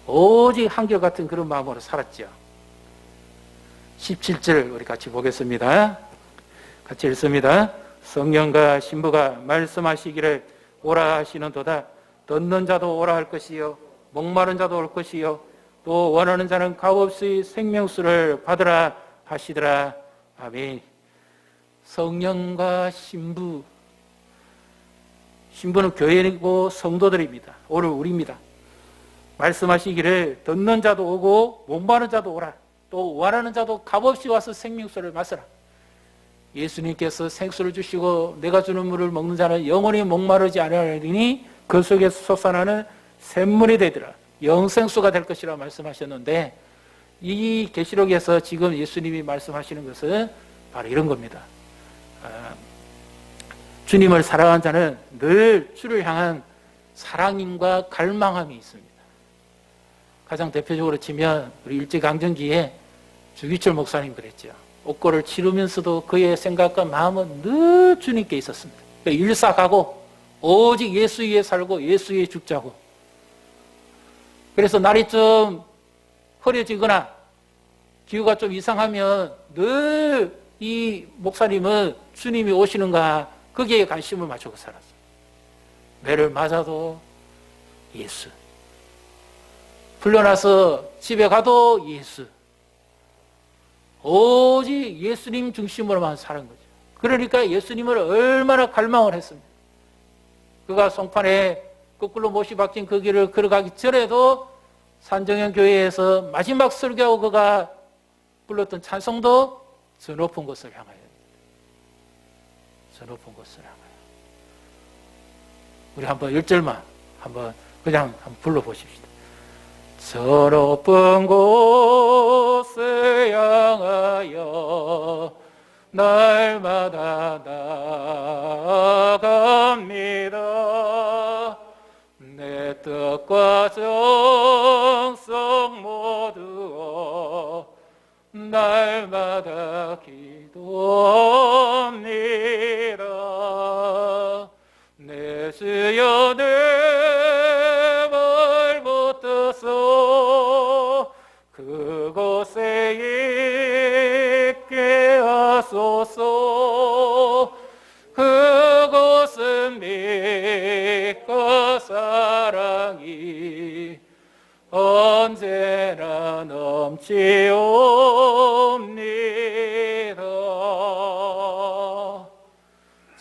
오직 한결같은 그런 마음으로 살았죠. 17절 우리 같이 보겠습니다. 같이 읽습니다. 성령과 신부가 말씀하시기를 오라 하시는도다. 듣는 자도 오라 할 것이요 목마른 자도 올 것이요 또 원하는 자는 값없이 생명수를 받으라 하시더라. 아멘. 성령과 신부는 교회이고 성도들입니다. 오늘 우리입니다. 말씀하시기를 듣는 자도 오고 목마른 자도 오라. 또 원하는 자도 값없이 와서 생명수를 마시라. 예수님께서 생수를 주시고 내가 주는 물을 먹는 자는 영원히 목마르지 아니하리니 그 속에서 솟아나는 샘물이 되리라. 영생수가 될 것이라 말씀하셨는데 이 계시록에서 지금 예수님이 말씀하시는 것은 바로 이런 겁니다. 주님을 사랑하는 자는 늘 주를 향한 사랑임과 갈망함이 있습니다. 가장 대표적으로 치면 우리 일제강점기에 주기철 목사님 그랬죠. 옥고를 치르면서도 그의 생각과 마음은 늘 주님께 있었습니다. 그러니까 일사가고 오직 예수 위에 살고 예수 위에 죽자고. 그래서 날이 좀 흐려지거나 기후가 좀 이상하면 늘 이 목사님은 주님이 오시는가 거기에 관심을 맞추고 살았어요. 매를 맞아도 예수, 풀려나서 집에 가도 예수, 오직 예수님 중심으로만 사는 거죠. 그러니까 예수님을 얼마나 갈망을 했습니다. 그가 송판에 거꾸로 못이 박힌 그 길을 걸어가기 전에도 산정현 교회에서 마지막 설교하고 그가 불렀던 찬송도 저 높은 곳을 향하여, 저 높은 곳을 향하여. 우리 한번 1절만 한번 그냥 한번 불러보십시다. 저 높은 곳을 향하여 날마다 나아갑니다. 내 뜻과 정성 모두 날마다 기도합니다. 내 주여 내 말 붙들어서 그곳에 있게 하소서. 그곳은 믿고 사랑이 언제나 넘치옵니다.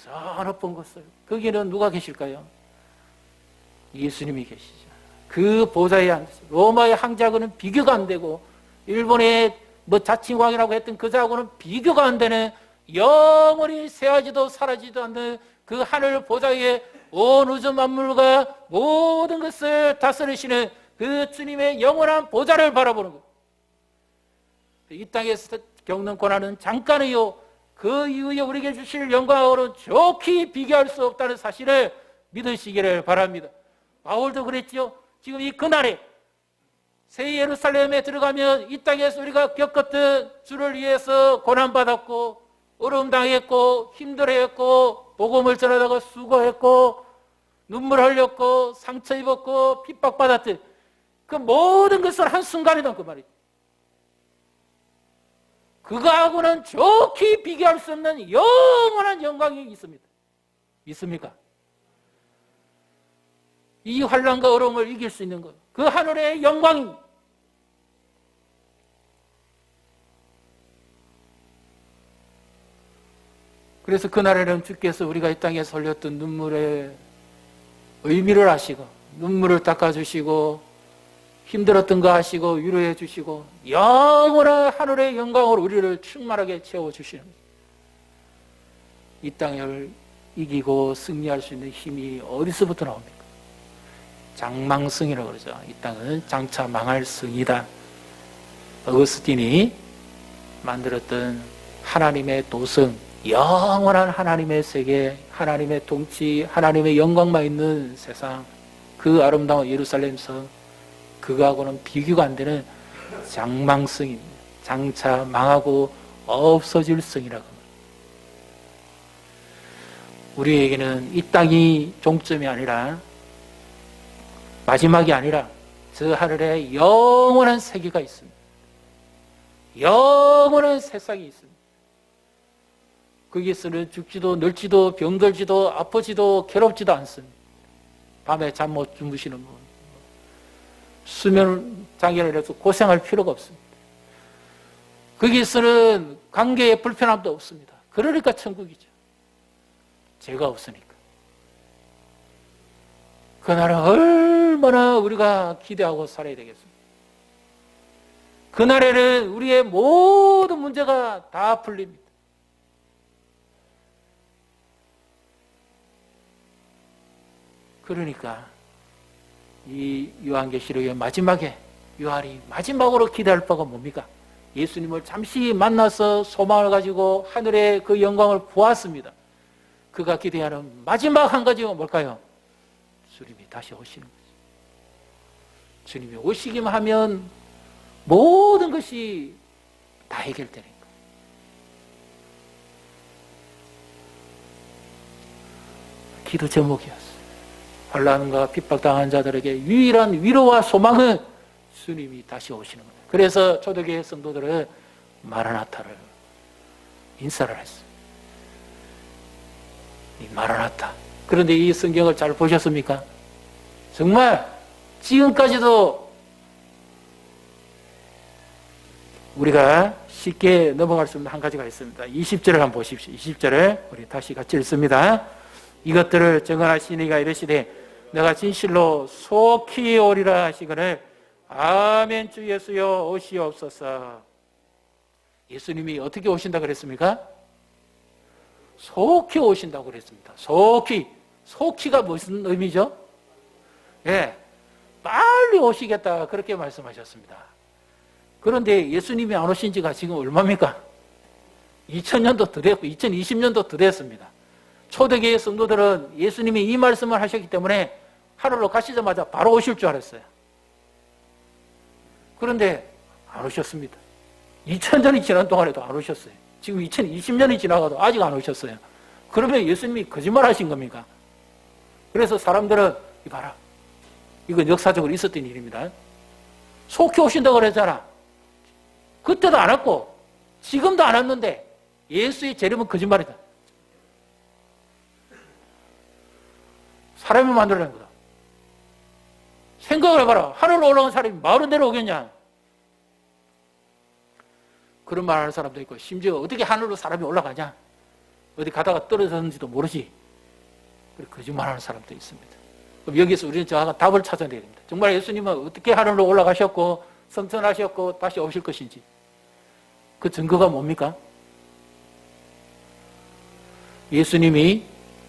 저 높은 곳을, 거기는 누가 계실까요? 예수님이 계시죠. 그 보좌에 앉으세요. 로마의 황제하고는 비교가 안 되고 일본의 자칭왕이라고 했던 그자하고는 비교가 안 되는 영원히 새하지도 사라지도 않는 그 하늘 보좌에 온 우주 만물과 모든 것을 다스리시는 그 주님의 영원한 보좌를 바라보는 거예요. 이 땅에서 겪는 고난은 잠깐이요 그 이후에 우리에게 주실 영광으로는 좋게 비교할 수 없다는 사실을 믿으시기를 바랍니다. 바울도 그랬죠. 지금 이 그날에 새 예루살렘에 들어가면 이 땅에서 우리가 겪었던 주를 위해서 고난받았고 어려움당했고 힘들어했고 복음을 전하다가 수고했고 눈물 흘렸고 상처 입었고 핍박받았던 그 모든 것을 한순간이다 그 말이죠. 그거하고는 좋게 비교할 수 없는 영원한 영광이 있습니다. 믿습니까? 이 환난과 어려움을 이길 수 있는 것, 그 하늘의 영광입니다. 그래서 그날에는 주께서 우리가 이 땅에서 흘렸던 눈물의 의미를 아시고 눈물을 닦아주시고 힘들었던 거 아시고 위로해 주시고 영원한 하늘의 영광으로 우리를 충만하게 채워주시는 거예요. 이 땅을 이기고 승리할 수 있는 힘이 어디서부터 나옵니까? 장망성이라고 그러죠. 이 땅은 장차 망할 성이다. 어거스틴이 만들었던 하나님의 도성, 영원한 하나님의 세계, 하나님의 통치, 하나님의 영광만 있는 세상, 그 아름다운 예루살렘 성, 그거하고는 비교가 안 되는 장망성입니다. 장차 망하고 없어질 성이라고. 우리에게는 이 땅이 종점이 아니라, 마지막이 아니라 저 하늘에 영원한 세계가 있습니다. 영원한 세상이 있습니다. 거기에서는 죽지도 늙지도 병들지도 아프지도 괴롭지도 않습니다. 밤에 잠 못 주무시는 분, 수면 장애를 해서 고생할 필요가 없습니다. 거기에서는 관계에 불편함도 없습니다. 그러니까 천국이죠. 죄가 없으니까. 그날은 얼마나 우리가 기대하고 살아야 되겠습니까? 그날에는 우리의 모든 문제가 다 풀립니다. 그러니까 이 요한계시록의 마지막에 요한이 마지막으로 기대할 바가 뭡니까? 예수님을 잠시 만나서 소망을 가지고 하늘의 그 영광을 보았습니다. 그가 기대하는 마지막 한 가지가 뭘까요? 주님이 다시 오시는 거죠. 주님이 오시기만 하면 모든 것이 다 해결되는 거예요. 기도 제목이었어요. 환난과 핍박당한 자들에게 유일한 위로와 소망은 주님이 다시 오시는 거예요. 그래서 초대교회 성도들은 마라나타를 인사를 했어요. 이 마라나타. 그런데 이 성경을 잘 보셨습니까? 정말 지금까지도 우리가 쉽게 넘어갈 수 없는 한 가지가 있습니다. 20절을 한번 보십시오. 20절을 우리 다시 같이 읽습니다. 이것들을 증언하시니 이가 이르시되 내가 진실로 속히 오리라 하시거늘 아멘. 주 예수여 오시옵소서. 예수님이 어떻게 오신다 그랬습니까? 속히 오신다고 그랬습니다. 속히가 무슨 의미죠? 예, 빨리 오시겠다 그렇게 말씀하셨습니다. 그런데 예수님이 안 오신 지가 지금 얼마입니까? 2000년도 더 됐고 2020년도 더 됐습니다. 초대교회 성도들은 예수님이 이 말씀을 하셨기 때문에 하늘로 가시자마자 바로 오실 줄 알았어요. 그런데 안 오셨습니다. 2000년이 지난 동안에도 안 오셨어요. 지금 2020년이 지나가도 아직 안 오셨어요. 그러면 예수님이 거짓말 하신 겁니까? 그래서 사람들은 이봐라, 이건 역사적으로 있었던 일입니다. 속히 오신다고 그랬잖아. 그때도 안 왔고 지금도 안 왔는데 예수의 재림은 거짓말이다. 사람이 만들어낸 거다. 생각을 해봐라. 하늘로 올라온 사람이 마을로 내려오겠냐? 그런 말 하는 사람도 있고, 심지어 어떻게 하늘로 사람이 올라가냐? 어디 가다가 떨어졌는지도 모르지. 그렇게 거짓말 하는 사람도 있습니다. 그럼 여기서 우리는 정확한 답을 찾아내야 됩니다. 정말 예수님은 어떻게 하늘로 올라가셨고 성천하셨고 다시 오실 것인지 그 증거가 뭡니까? 예수님이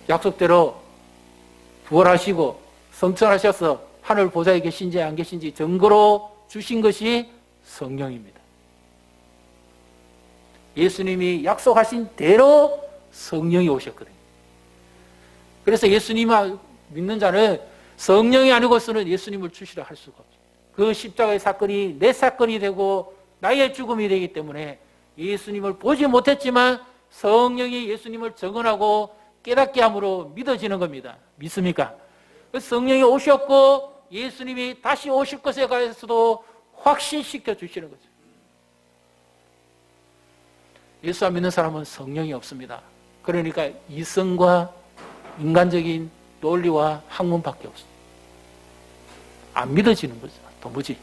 약속대로 부활하시고 성천하셔서 하늘 보좌에 계신지 안 계신지 증거로 주신 것이 성령입니다. 예수님이 약속하신 대로 성령이 오셨거든요. 그래서 예수님을 믿는 자는 성령이 아니고서는 예수님을 주시라 할 수가 없죠. 그 십자가의 사건이 내 사건이 되고 나의 죽음이 되기 때문에 예수님을 보지 못했지만 성령이 예수님을 증언하고 깨닫게 함으로 믿어지는 겁니다. 믿습니까? 성령이 오셨고 예수님이 다시 오실 것에 관해서도 확신시켜 주시는 거죠. 예수 안 믿는 사람은 성령이 없습니다. 그러니까 이성과 인간적인 논리와 학문밖에 없습니다. 안 믿어지는 거죠. 도무지.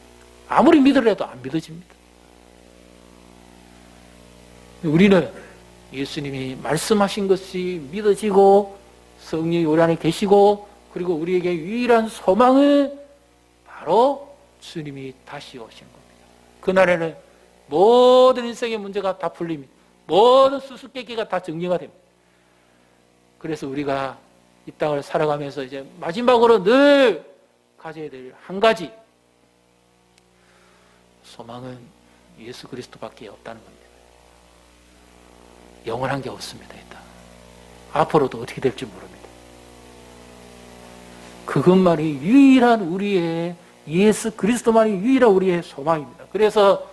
아무리 믿으려도 안 믿어집니다. 우리는 예수님이 말씀하신 것이 믿어지고 성령이 우리 안에 계시고 그리고 우리에게 유일한 소망은 바로 주님이 다시 오신 겁니다. 그날에는 모든 인생의 문제가 다 풀립니다. 모든 수수께끼가 다 정리가 됩니다. 그래서 우리가 이 땅을 살아가면서 이제 마지막으로 늘 가져야 될 한 가지 소망은 예수 그리스도밖에 없다는 겁니다. 영원한 게 없습니다. 일단 앞으로도 어떻게 될지 모릅니다. 그것만이 유일한 우리의 예수 그리스도만이 유일한 우리의 소망입니다. 그래서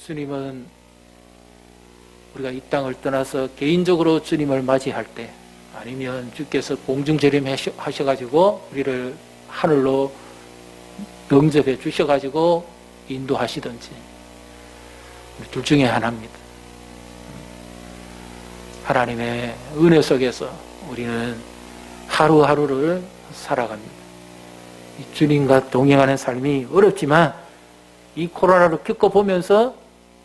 주님은 우리가 이 땅을 떠나서 개인적으로 주님을 맞이할 때, 아니면 주께서 공중재림 하셔가지고 우리를 하늘로 영접해 주셔가지고 인도하시든지, 둘 중에 하나입니다. 하나님의 은혜 속에서 우리는 하루하루를 살아갑니다. 이 주님과 동행하는 삶이 어렵지만 이 코로나를 겪어보면서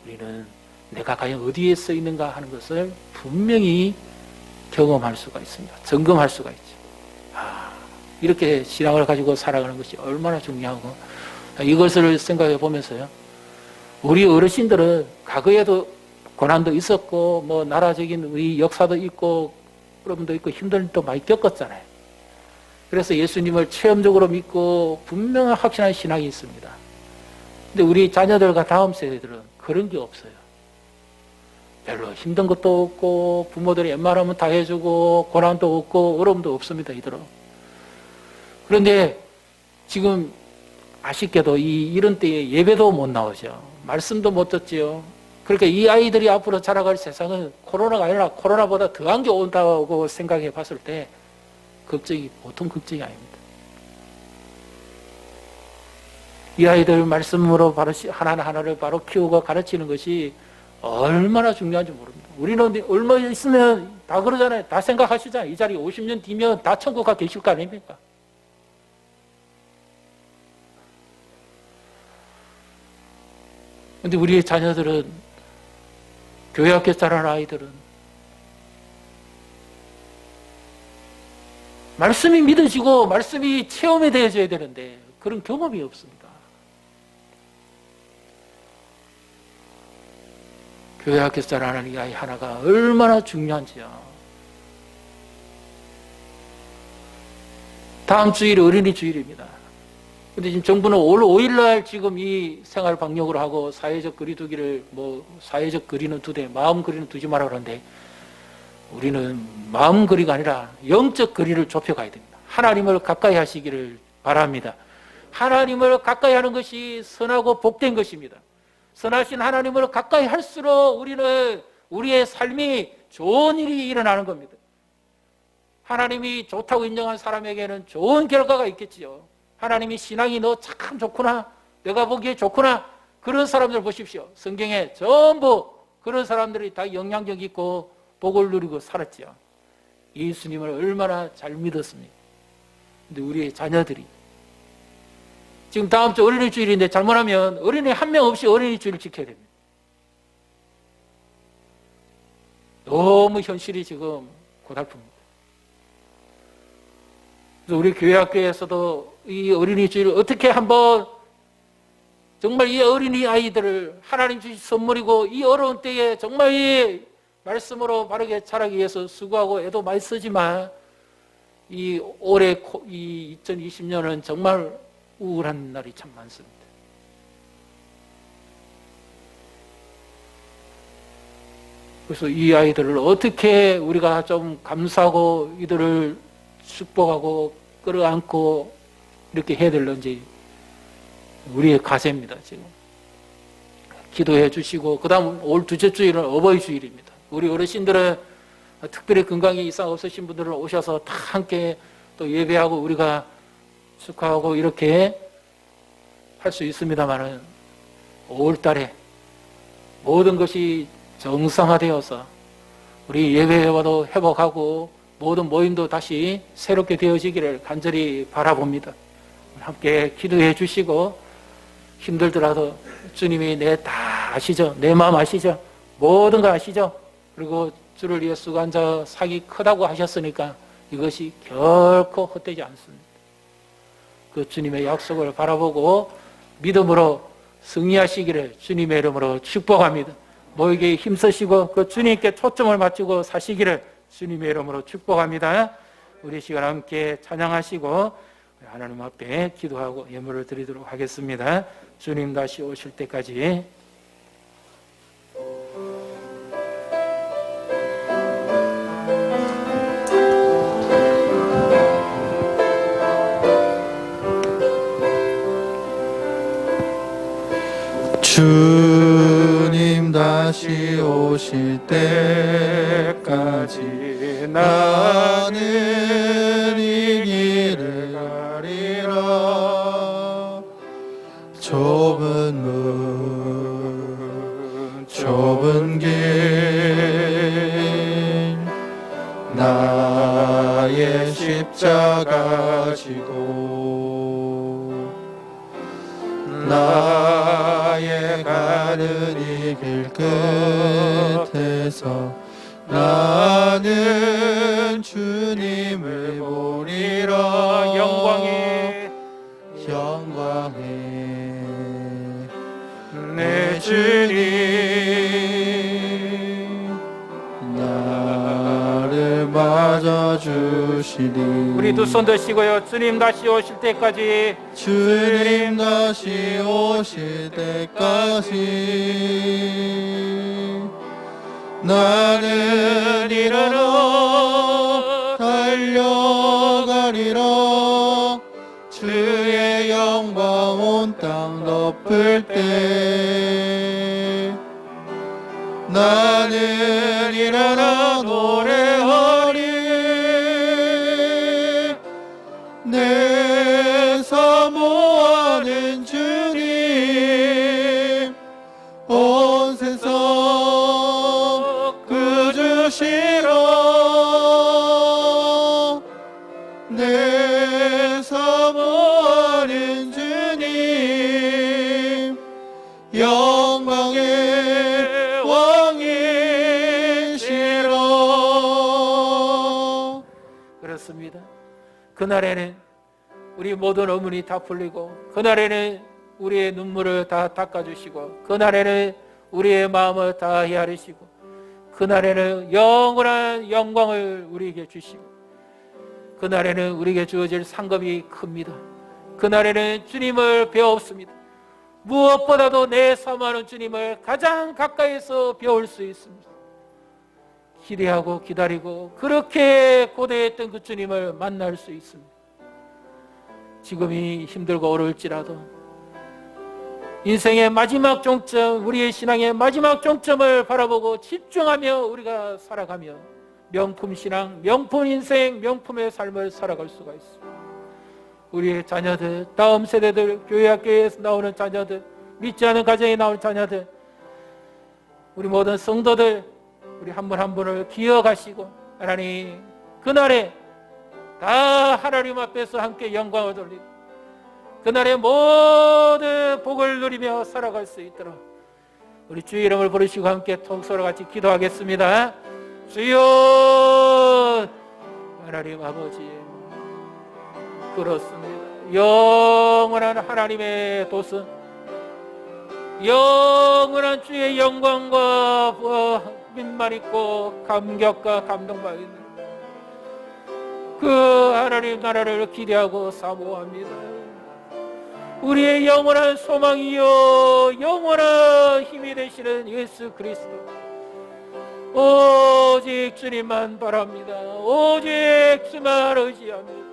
우리는 내가 과연 어디에 서 있는가 하는 것을 분명히 경험할 수가 있습니다. 점검할 수가 있죠. 이렇게 신앙을 가지고 살아가는 것이 얼마나 중요하고, 이것을 생각해 보면서요, 우리 어르신들은 과거에도 고난도 있었고 뭐 나라적인 우리 역사도 있고 problem도 있고 힘든 일도 많이 겪었잖아요. 그래서 예수님을 체험적으로 믿고 분명한 확신한 신앙이 있습니다. 근데 우리 자녀들과 다음 세대들은 그런 게 없어요. 별로 힘든 것도 없고 부모들이 웬만하면 다 해주고 고난도 없고 어려움도 없습니다. 이들은. 그런데 지금 아쉽게도 이런 때에 예배도 못 나오죠. 말씀도 못 듣지요. 그러니까 이 아이들이 앞으로 자라갈 세상은 코로나가 아니라 코로나보다 더한 게 온다고 생각해 봤을 때 걱정이 보통 걱정이 아닙니다. 이 아이들 말씀으로 바로 하나하나를 바로 키우고 가르치는 것이 얼마나 중요한지 모릅니다. 우리는 얼마 있으면 다 그러잖아요. 다 생각하시잖아요. 이 자리 50년 뒤면 다 천국 가 계실 거 아닙니까? 근데 우리의 자녀들은, 교회 학교 자라는 아이들은 말씀이 믿어지고 말씀이 체험이 되어져야 되는데 그런 경험이 없습니다. 교회 학교 자라는 이 아이 하나가 얼마나 중요한지요. 다음 주일이 어린이 주일입니다. 근데 지금 정부는 올 5일날 지금 이 생활 방역을 하고 사회적 거리두기를, 사회적 거리는 두되 마음 거리는 두지 말아 그러는데, 우리는 마음 거리가 아니라 영적 거리를 좁혀가야 됩니다. 하나님을 가까이 하시기를 바랍니다. 하나님을 가까이 하는 것이 선하고 복된 것입니다. 선하신 하나님을 가까이 할수록 우리는 우리의 삶이 좋은 일이 일어나는 겁니다. 하나님이 좋다고 인정한 사람에게는 좋은 결과가 있겠지요. 하나님이 신앙이 너 참 좋구나, 내가 보기에 좋구나, 그런 사람들 보십시오. 성경에 전부 그런 사람들이 다 영향력 있고 복을 누리고 살았지요. 예수님을 얼마나 잘 믿었습니까? 근데 우리의 자녀들이 지금 다음 주 어린이 주일인데 잘못하면 어린이 한 명 없이 어린이 주일을 지켜야 됩니다. 너무 현실이 지금 고달픕니다. 그래서 우리 교회학교에서도 이 어린이 주일을 어떻게 한번 정말 이 어린이 아이들을 하나님 주신 선물이고 이 어려운 때에 정말 이 말씀으로 바르게 자라기 위해서 수고하고 애도 많이 쓰지만 이 올해 이 2020년은 정말 우울한 날이 참 많습니다. 그래서 이 아이들을 어떻게 우리가 좀 감사하고 이들을 축복하고 끌어안고 이렇게 해야 될는지 우리의 과제입니다. 지금 기도해 주시고, 그 다음 올 둘째 주일은 어버이 주일입니다. 우리 어르신들은 특별히 건강이 이상 없으신 분들은 오셔서 다 함께 또 예배하고 우리가 축하하고 이렇게 할 수 있습니다만은 5월 달에 모든 것이 정상화되어서 우리 예배와도 회복하고 모든 모임도 다시 새롭게 되어지기를 간절히 바라봅니다. 함께 기도해 주시고, 힘들더라도 주님이 내 다 아시죠? 내 마음 아시죠? 모든 거 아시죠? 그리고 주를 위해 수고한 자 삭이 크다고 하셨으니까 이것이 결코 헛되지 않습니다. 그 주님의 약속을 바라보고 믿음으로 승리하시기를 주님의 이름으로 축복합니다. 모이기에 힘쓰시고 그 주님께 초점을 맞추고 사시기를 주님의 이름으로 축복합니다. 우리 시간 함께 찬양하시고 하나님 앞에 기도하고 예물을 드리도록 하겠습니다. 주님 다시 오실 때까지 다시 오실 때까지 나는 이 길을 가리라. 좁은 문 좁은 길 나의 십자가 지고 나의 가는 이 길 끝에서 나는 주님을 보리라. 영광의 내 주님 나를 맞아주시리. 우리 두 손 드시고요. 주님 다시 오실 때까지 주님 다시 오실 때까지 나는 일어나 달려가리라. 주의 영광 온 땅 덮을 때 나는 일어나 노래하리. 내 사모하는 주님 온 세상 구주시라. 내 사모하는 주님 영광의 왕이시라. 그렇습니다. 그날에는 우리 모든 어머니 다 풀리고, 그날에는 우리의 눈물을 다 닦아주시고, 그날에는 우리의 마음을 다 헤아리시고, 그날에는 영원한 영광을 우리에게 주시고, 그날에는 우리에게 주어질 상급이 큽니다. 그날에는 주님을 배웠습니다. 무엇보다도 내 사모하는 주님을 가장 가까이서 배울 수 있습니다. 기대하고 기다리고 그렇게 고대했던 그 주님을 만날 수 있습니다. 지금이 힘들고 어려울지라도 인생의 마지막 종점, 우리의 신앙의 마지막 종점을 바라보고 집중하며 우리가 살아가며 명품 신앙, 명품 인생, 명품의 삶을 살아갈 수가 있습니다. 우리의 자녀들, 다음 세대들, 교회 학교에서 나오는 자녀들, 믿지 않은 가정에 나올 자녀들, 우리 모든 성도들, 우리 한 분 한 분을 기억하시고 하나님 그날에 다 하나님 앞에서 함께 영광을 돌리고 그날에 모든 복을 누리며 살아갈 수 있도록 우리 주의 이름을 부르시고 함께 통서로 같이 기도하겠습니다. 주여 하나님 아버지, 그렇습니다. 영원한 하나님의 도성, 영원한 주의 영광과 믿만 있고 감격과 감동받는 그 하나님 나라를 기대하고 사모합니다. 우리의 영원한 소망이요 영원한 힘이 되시는 예수 그리스도, 오직 주님만 바랍니다. 오직 주만 의지합니다.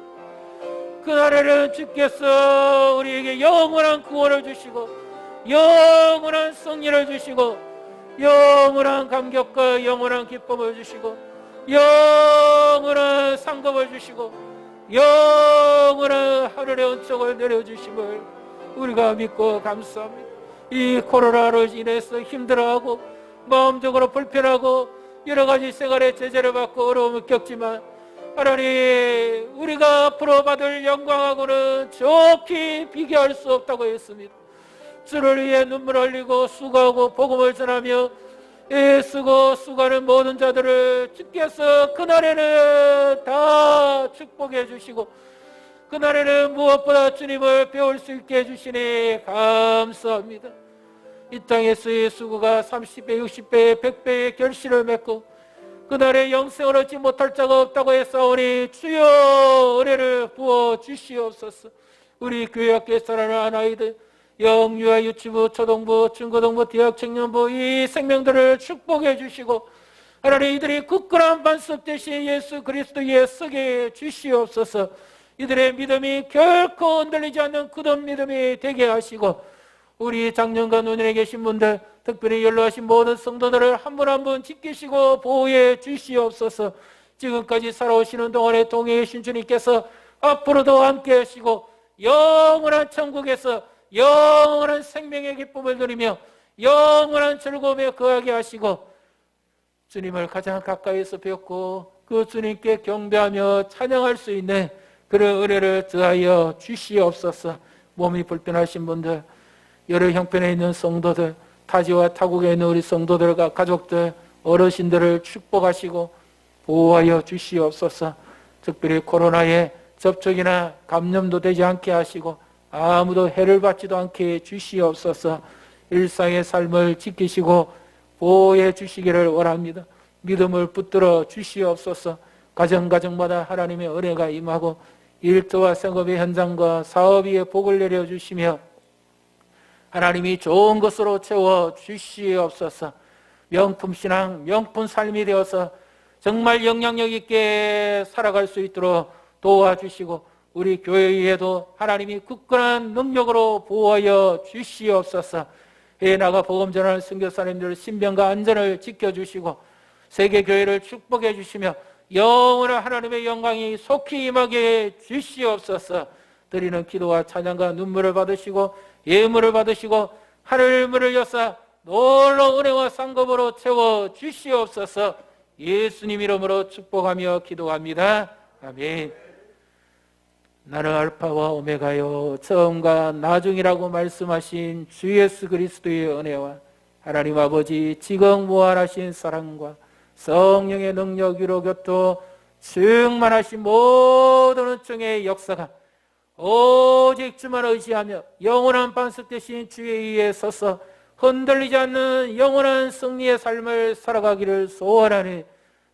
그날에는 주께서 우리에게 영원한 구원을 주시고 영원한 승리를 주시고 영원한 감격과 영원한 기쁨을 주시고 영원한 상급을 주시고 영원한 하늘의 은총을 내려주심을 우리가 믿고 감사합니다. 이 코로나로 인해서 힘들어하고 마음적으로 불편하고 여러 가지 생활의 제재를 받고 어려움을 겪지만 하나님, 우리가 앞으로 받을 영광하고는 좋게 비교할 수 없다고 했습니다. 주를 위해 눈물 흘리고 수고하고 복음을 전하며 애쓰고 수고하는 모든 자들을 주께서 그날에는 다 축복해 주시고 그날에는 무엇보다 주님을 배울 수 있게 해주시니 감사합니다. 이 땅에서의 수고가 30배, 60배, 100배의 결실을 맺고 그날에 영생을 얻지 못할 자가 없다고 했사오니 주여 은혜를 부어 주시옵소서. 우리 교회 학교에 살아가는 아이들, 영유아, 유치부, 초등부, 중고등부, 대학, 청년부 이 생명들을 축복해 주시고 하나님 이들이 굳건한 반석 대신 예수 그리스도에 서게 주시옵소서. 이들의 믿음이 결코 흔들리지 않는 굳은 믿음이 되게 하시고 우리 작년과 노년에 계신 분들 특별히 연로하신 모든 성도들을 한 분 한 분 지키시고 보호해 주시옵소서. 지금까지 살아오시는 동안에 동행해 주신 주님께서 앞으로도 함께 하시고 영원한 천국에서 영원한 생명의 기쁨을 누리며 영원한 즐거움에 거하게 하시고 주님을 가장 가까이에서 뵙고 그 주님께 경배하며 찬양할 수 있는 그런 은혜를 더하여 주시옵소서. 몸이 불편하신 분들, 여러 형편에 있는 성도들, 타지와 타국에 있는 우리 성도들과 가족들, 어르신들을 축복하시고 보호하여 주시옵소서. 특별히 코로나에 접촉이나 감염도 되지 않게 하시고 아무도 해를 받지도 않게 주시옵소서. 일상의 삶을 지키시고 보호해 주시기를 원합니다. 믿음을 붙들어 주시옵소서. 가정가정마다 하나님의 은혜가 임하고 일터와 생업의 현장과 사업 위에 복을 내려주시며 하나님이 좋은 것으로 채워 주시옵소서. 명품신앙, 명품 삶이 되어서 정말 영향력 있게 살아갈 수 있도록 도와주시고 우리 교회에도 하나님이 굳건한 능력으로 보호하여 주시옵소서. 해외 나가 복음 전하는 선교사님들 신병과 안전을 지켜주시고 세계교회를 축복해 주시며 영원한 하나님의 영광이 속히 임하게 주시옵소서. 드리는 기도와 찬양과 눈물을 받으시고 예물을 받으시고 하늘문을 여사 놀라운 은혜와 상급으로 채워 주시옵소서. 예수님 이름으로 축복하며 기도합니다. 아멘. 나는 알파와 오메가요 처음과 나중이라고 말씀하신 주 예수 그리스도의 은혜와 하나님 아버지 지극 무한하신 사랑과 성령의 능력 위로 곁도 충만하신 모든 은총의 역사가 오직 주만 의지하며 영원한 반석 되신 주의 위에 서서 흔들리지 않는 영원한 승리의 삶을 살아가기를 소원하니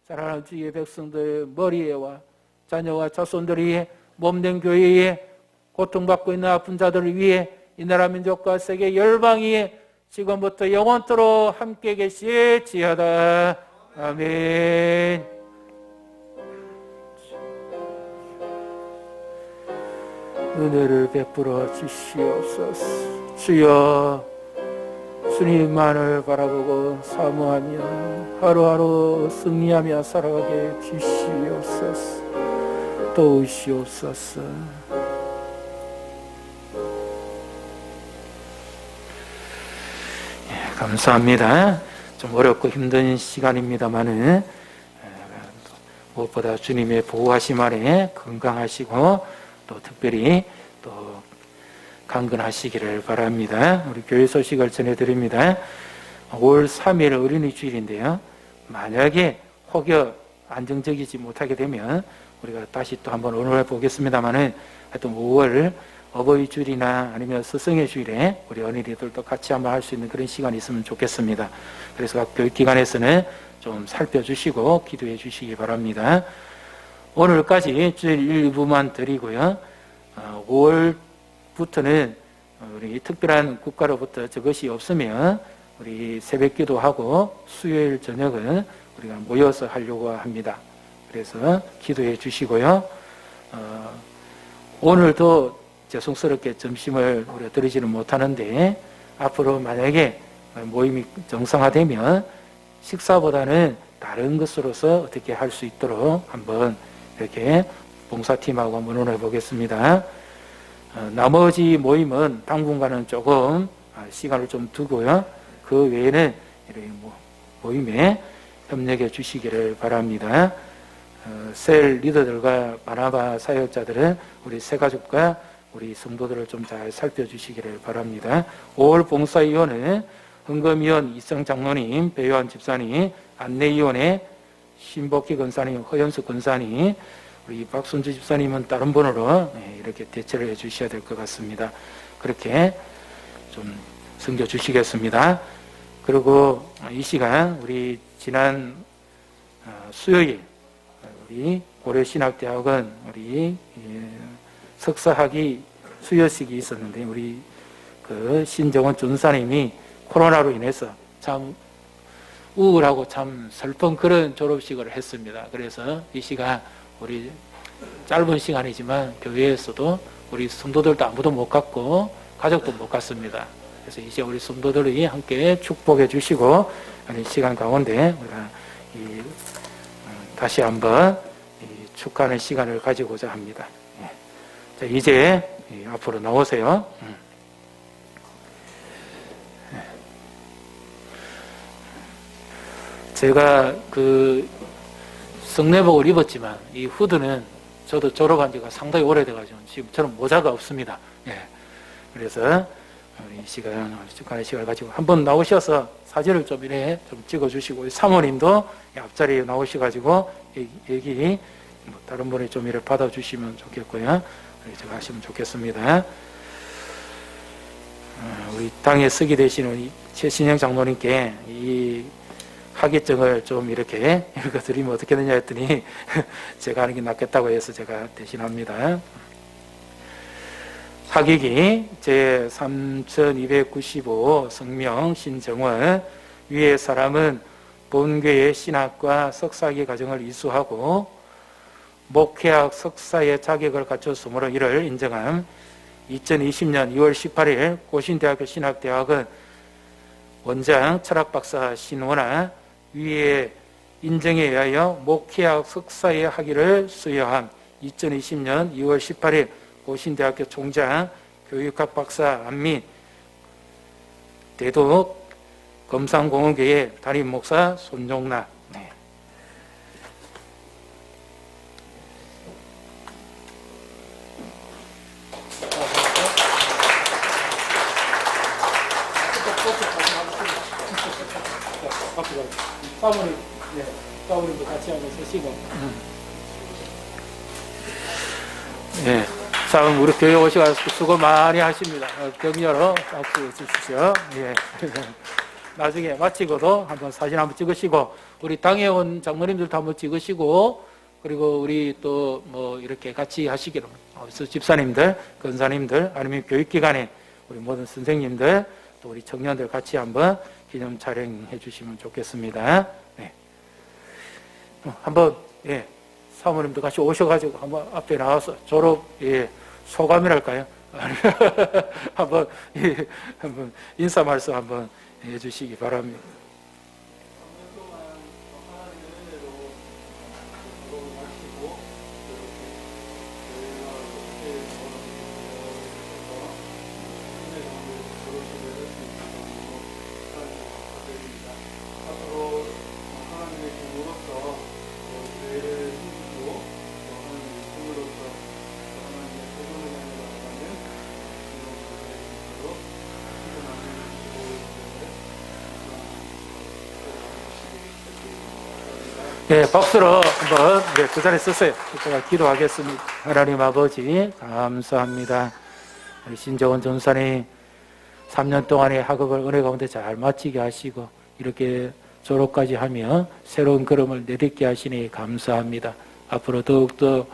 사랑하는 주의 백성들 머리에와 자녀와 자손들 위해 몸된 교회 위에 고통받고 있는 아픈 자들을 위해 이 나라 민족과 세계 열방 위에 지금부터 영원토록 함께 계실지어다. 아멘. 은혜를 베풀어 주시옵소서. 주여 주님만을 바라보고 사모하며 하루하루 승리하며 살아가게 주시옵소서. 도우시옵소서. 감사합니다. 좀 어렵고 힘든 시간입니다만은 무엇보다 주님의 보호하심 아래 건강하시고 또 특별히 또 강건하시기를 바랍니다. 우리 교회 소식을 전해드립니다. 5월 3일 어린이 주일인데요. 만약에 혹여 안정적이지 못하게 되면 우리가 다시 또 한번 언급해 보겠습니다만은 하여튼 5월 어버이 주일이나 아니면 스승의 주일에 우리 어린이들도 같이 한번 할 수 있는 그런 시간이 있으면 좋겠습니다. 그래서 각 교육기관에서는 좀 살펴주시고 기도해 주시기 바랍니다. 오늘까지 주일 1, 2부만 드리고요. 5월부터는 우리 특별한 국가로부터 저것이 없으면 우리 새벽 기도하고 수요일 저녁은 우리가 모여서 하려고 합니다. 그래서 기도해 주시고요. 오늘도 죄송스럽게 점심을 우리가 드리지는 못하는데 앞으로 만약에 모임이 정상화되면 식사보다는 다른 것으로서 어떻게 할 수 있도록 한번 이렇게 봉사팀하고 한번 논해 보겠습니다. 나머지 모임은 당분간은 조금 시간을 좀 두고요. 그 외에는 이렇게 모임에 협력해 주시기를 바랍니다. 셀 리더들과 바나바 사역자들은 우리 새가족과 우리 성도들을 좀 잘 살펴주시기를 바랍니다. 5월 봉사위원은 헌금위원 이성 장로님, 배요한 집사님, 안내위원회 신복희 권사님, 허연수 권사님, 우리 박순주 집사님은 다른 번호로 이렇게 대체를 해 주셔야 될 것 같습니다. 그렇게 좀 섬겨주시겠습니다. 그리고 이 시간 우리 지난 수요일 우리 고려신학대학원 우리 석사학위 수여식이 있었는데 우리 그 신정원 전사님이 코로나로 인해서 참 우울하고 참 슬픈 그런 졸업식을 했습니다. 그래서 이 시간 우리 짧은 시간이지만 교회에서도 우리 성도들도 아무도 못 갔고 가족도 못 갔습니다. 그래서 이제 우리 성도들이 함께 축복해 주시고 이 시간 가운데 우리가 다시 한번 축하하는 시간을 가지고자 합니다. 자, 이제 앞으로 나오세요. 제가 그 성내복을 입었지만 이 후드는 저도 졸업한 지가 상당히 오래돼가지고 지금 저는 모자가 없습니다. 그래서 이 시간 축하하는 시간을 가지고 한번 나오셔서 사진을 좀 이렇게 좀 찍어주시고 사모님도 앞자리에 나오셔가지고 얘기 다른 분이 좀 이렇게 받아주시면 좋겠고요. 제가 하시면 좋겠습니다. 우리 땅에 쓰게 되시는 이 최신영 장로님께 이 학위증을 좀 이렇게 읽어드리면 어떻게 되냐 했더니 제가 하는 게 낫겠다고 해서 제가 대신합니다. 학위기 제3295 성명 신정원 위의 사람은 본교의 신학과 석사학위 과정을 이수하고 목회학 석사의 자격을 갖췄으므로 이를 인정함. 2020년 2월 18일 고신대학교 신학대학은 원장 철학박사 신원아 위의 인정에 의하여 목회학 석사의 학위를 수여함. 2020년 2월 18일 고신대학교 총장 교육학 박사 안민 대독 검상공원교회 담임 목사 손종락. 사모님도 같이 한번 쓰시고. 자, 우리 교회 오셔서 수고 많이 하십니다. 격려로 박수 주십시오. 나중에 마치고도 한번 사진 한번 찍으시고, 우리 당에 온 장로님들도 한번 찍으시고, 그리고 우리 또 뭐 이렇게 같이 하시기로, 집사님들, 권사님들, 아니면 교육기관에 우리 모든 선생님들, 또 우리 청년들 같이 한번 기념 촬영해 주시면 좋겠습니다. 한번, 사모님도 같이 오셔가지고 한번 앞에 나와서 졸업, 소감이랄까요? 한번, 한번 인사 말씀 한번 해 주시기 바랍니다. 박수로 한번 그 자리에 서세요. 제가 기도하겠습니다. 하나님 아버지 감사합니다. 우리 신정원 전사님 3년 동안의 학업을 은혜 가운데 잘 마치게 하시고 이렇게 졸업까지 하며 새로운 걸음을 내딛게 하시니 감사합니다. 앞으로 더욱더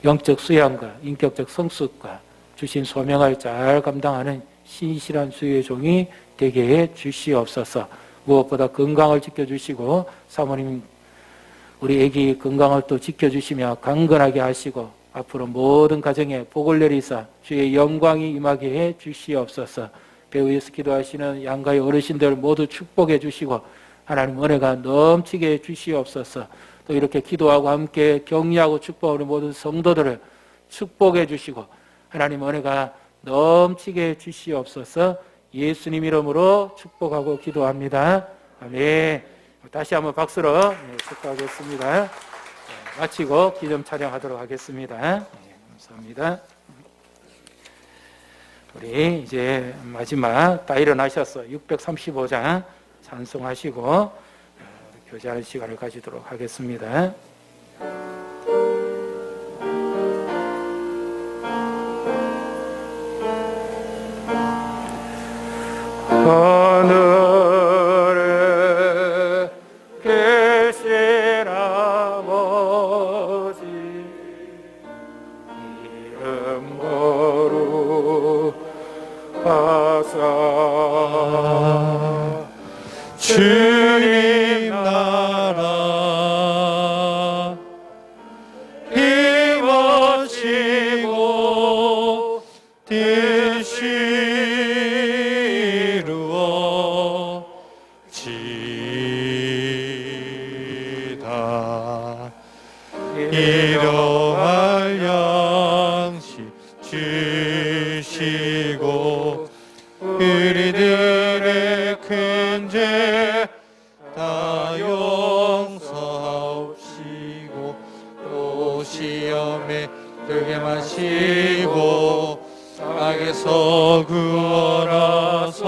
영적 수양과 인격적 성숙과 주신 소명을 잘 감당하는 신실한 수의 종이 되게 해 주시옵소서. 무엇보다 건강을 지켜주시고 사모님 우리 애기 건강을 또 지켜주시며 강건하게 하시고 앞으로 모든 가정에 복을 내리사 주의 영광이 임하게 해 주시옵소서. 배후에서 기도하시는 양가의 어르신들 모두 축복해 주시고 하나님 은혜가 넘치게 해 주시옵소서. 또 이렇게 기도하고 함께 격려하고 축복하는 모든 성도들을 축복해 주시고 하나님 은혜가 넘치게 해 주시옵소서. 예수님 이름으로 축복하고 기도합니다. 아멘. 다시 한번 박수로 축하하겠습니다. 마치고 기념 촬영하도록 하겠습니다. 감사합니다. 우리 이제 마지막 다 일어나셔서 635장 찬송하시고 교제하는 시간을 가지도록 하겠습니다. 하늘에 계신 아버지 이름 거룩하사 주님 나라 일용할 양식 주시고 우리들의 큰 죄 다 용서하옵시고 또 시험에 들게 마시고 악에서 구원하소서.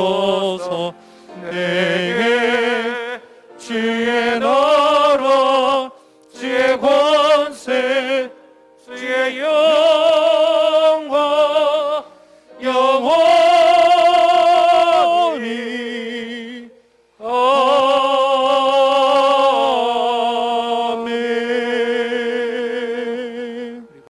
내게 주의 나라 주의 권세 주의 영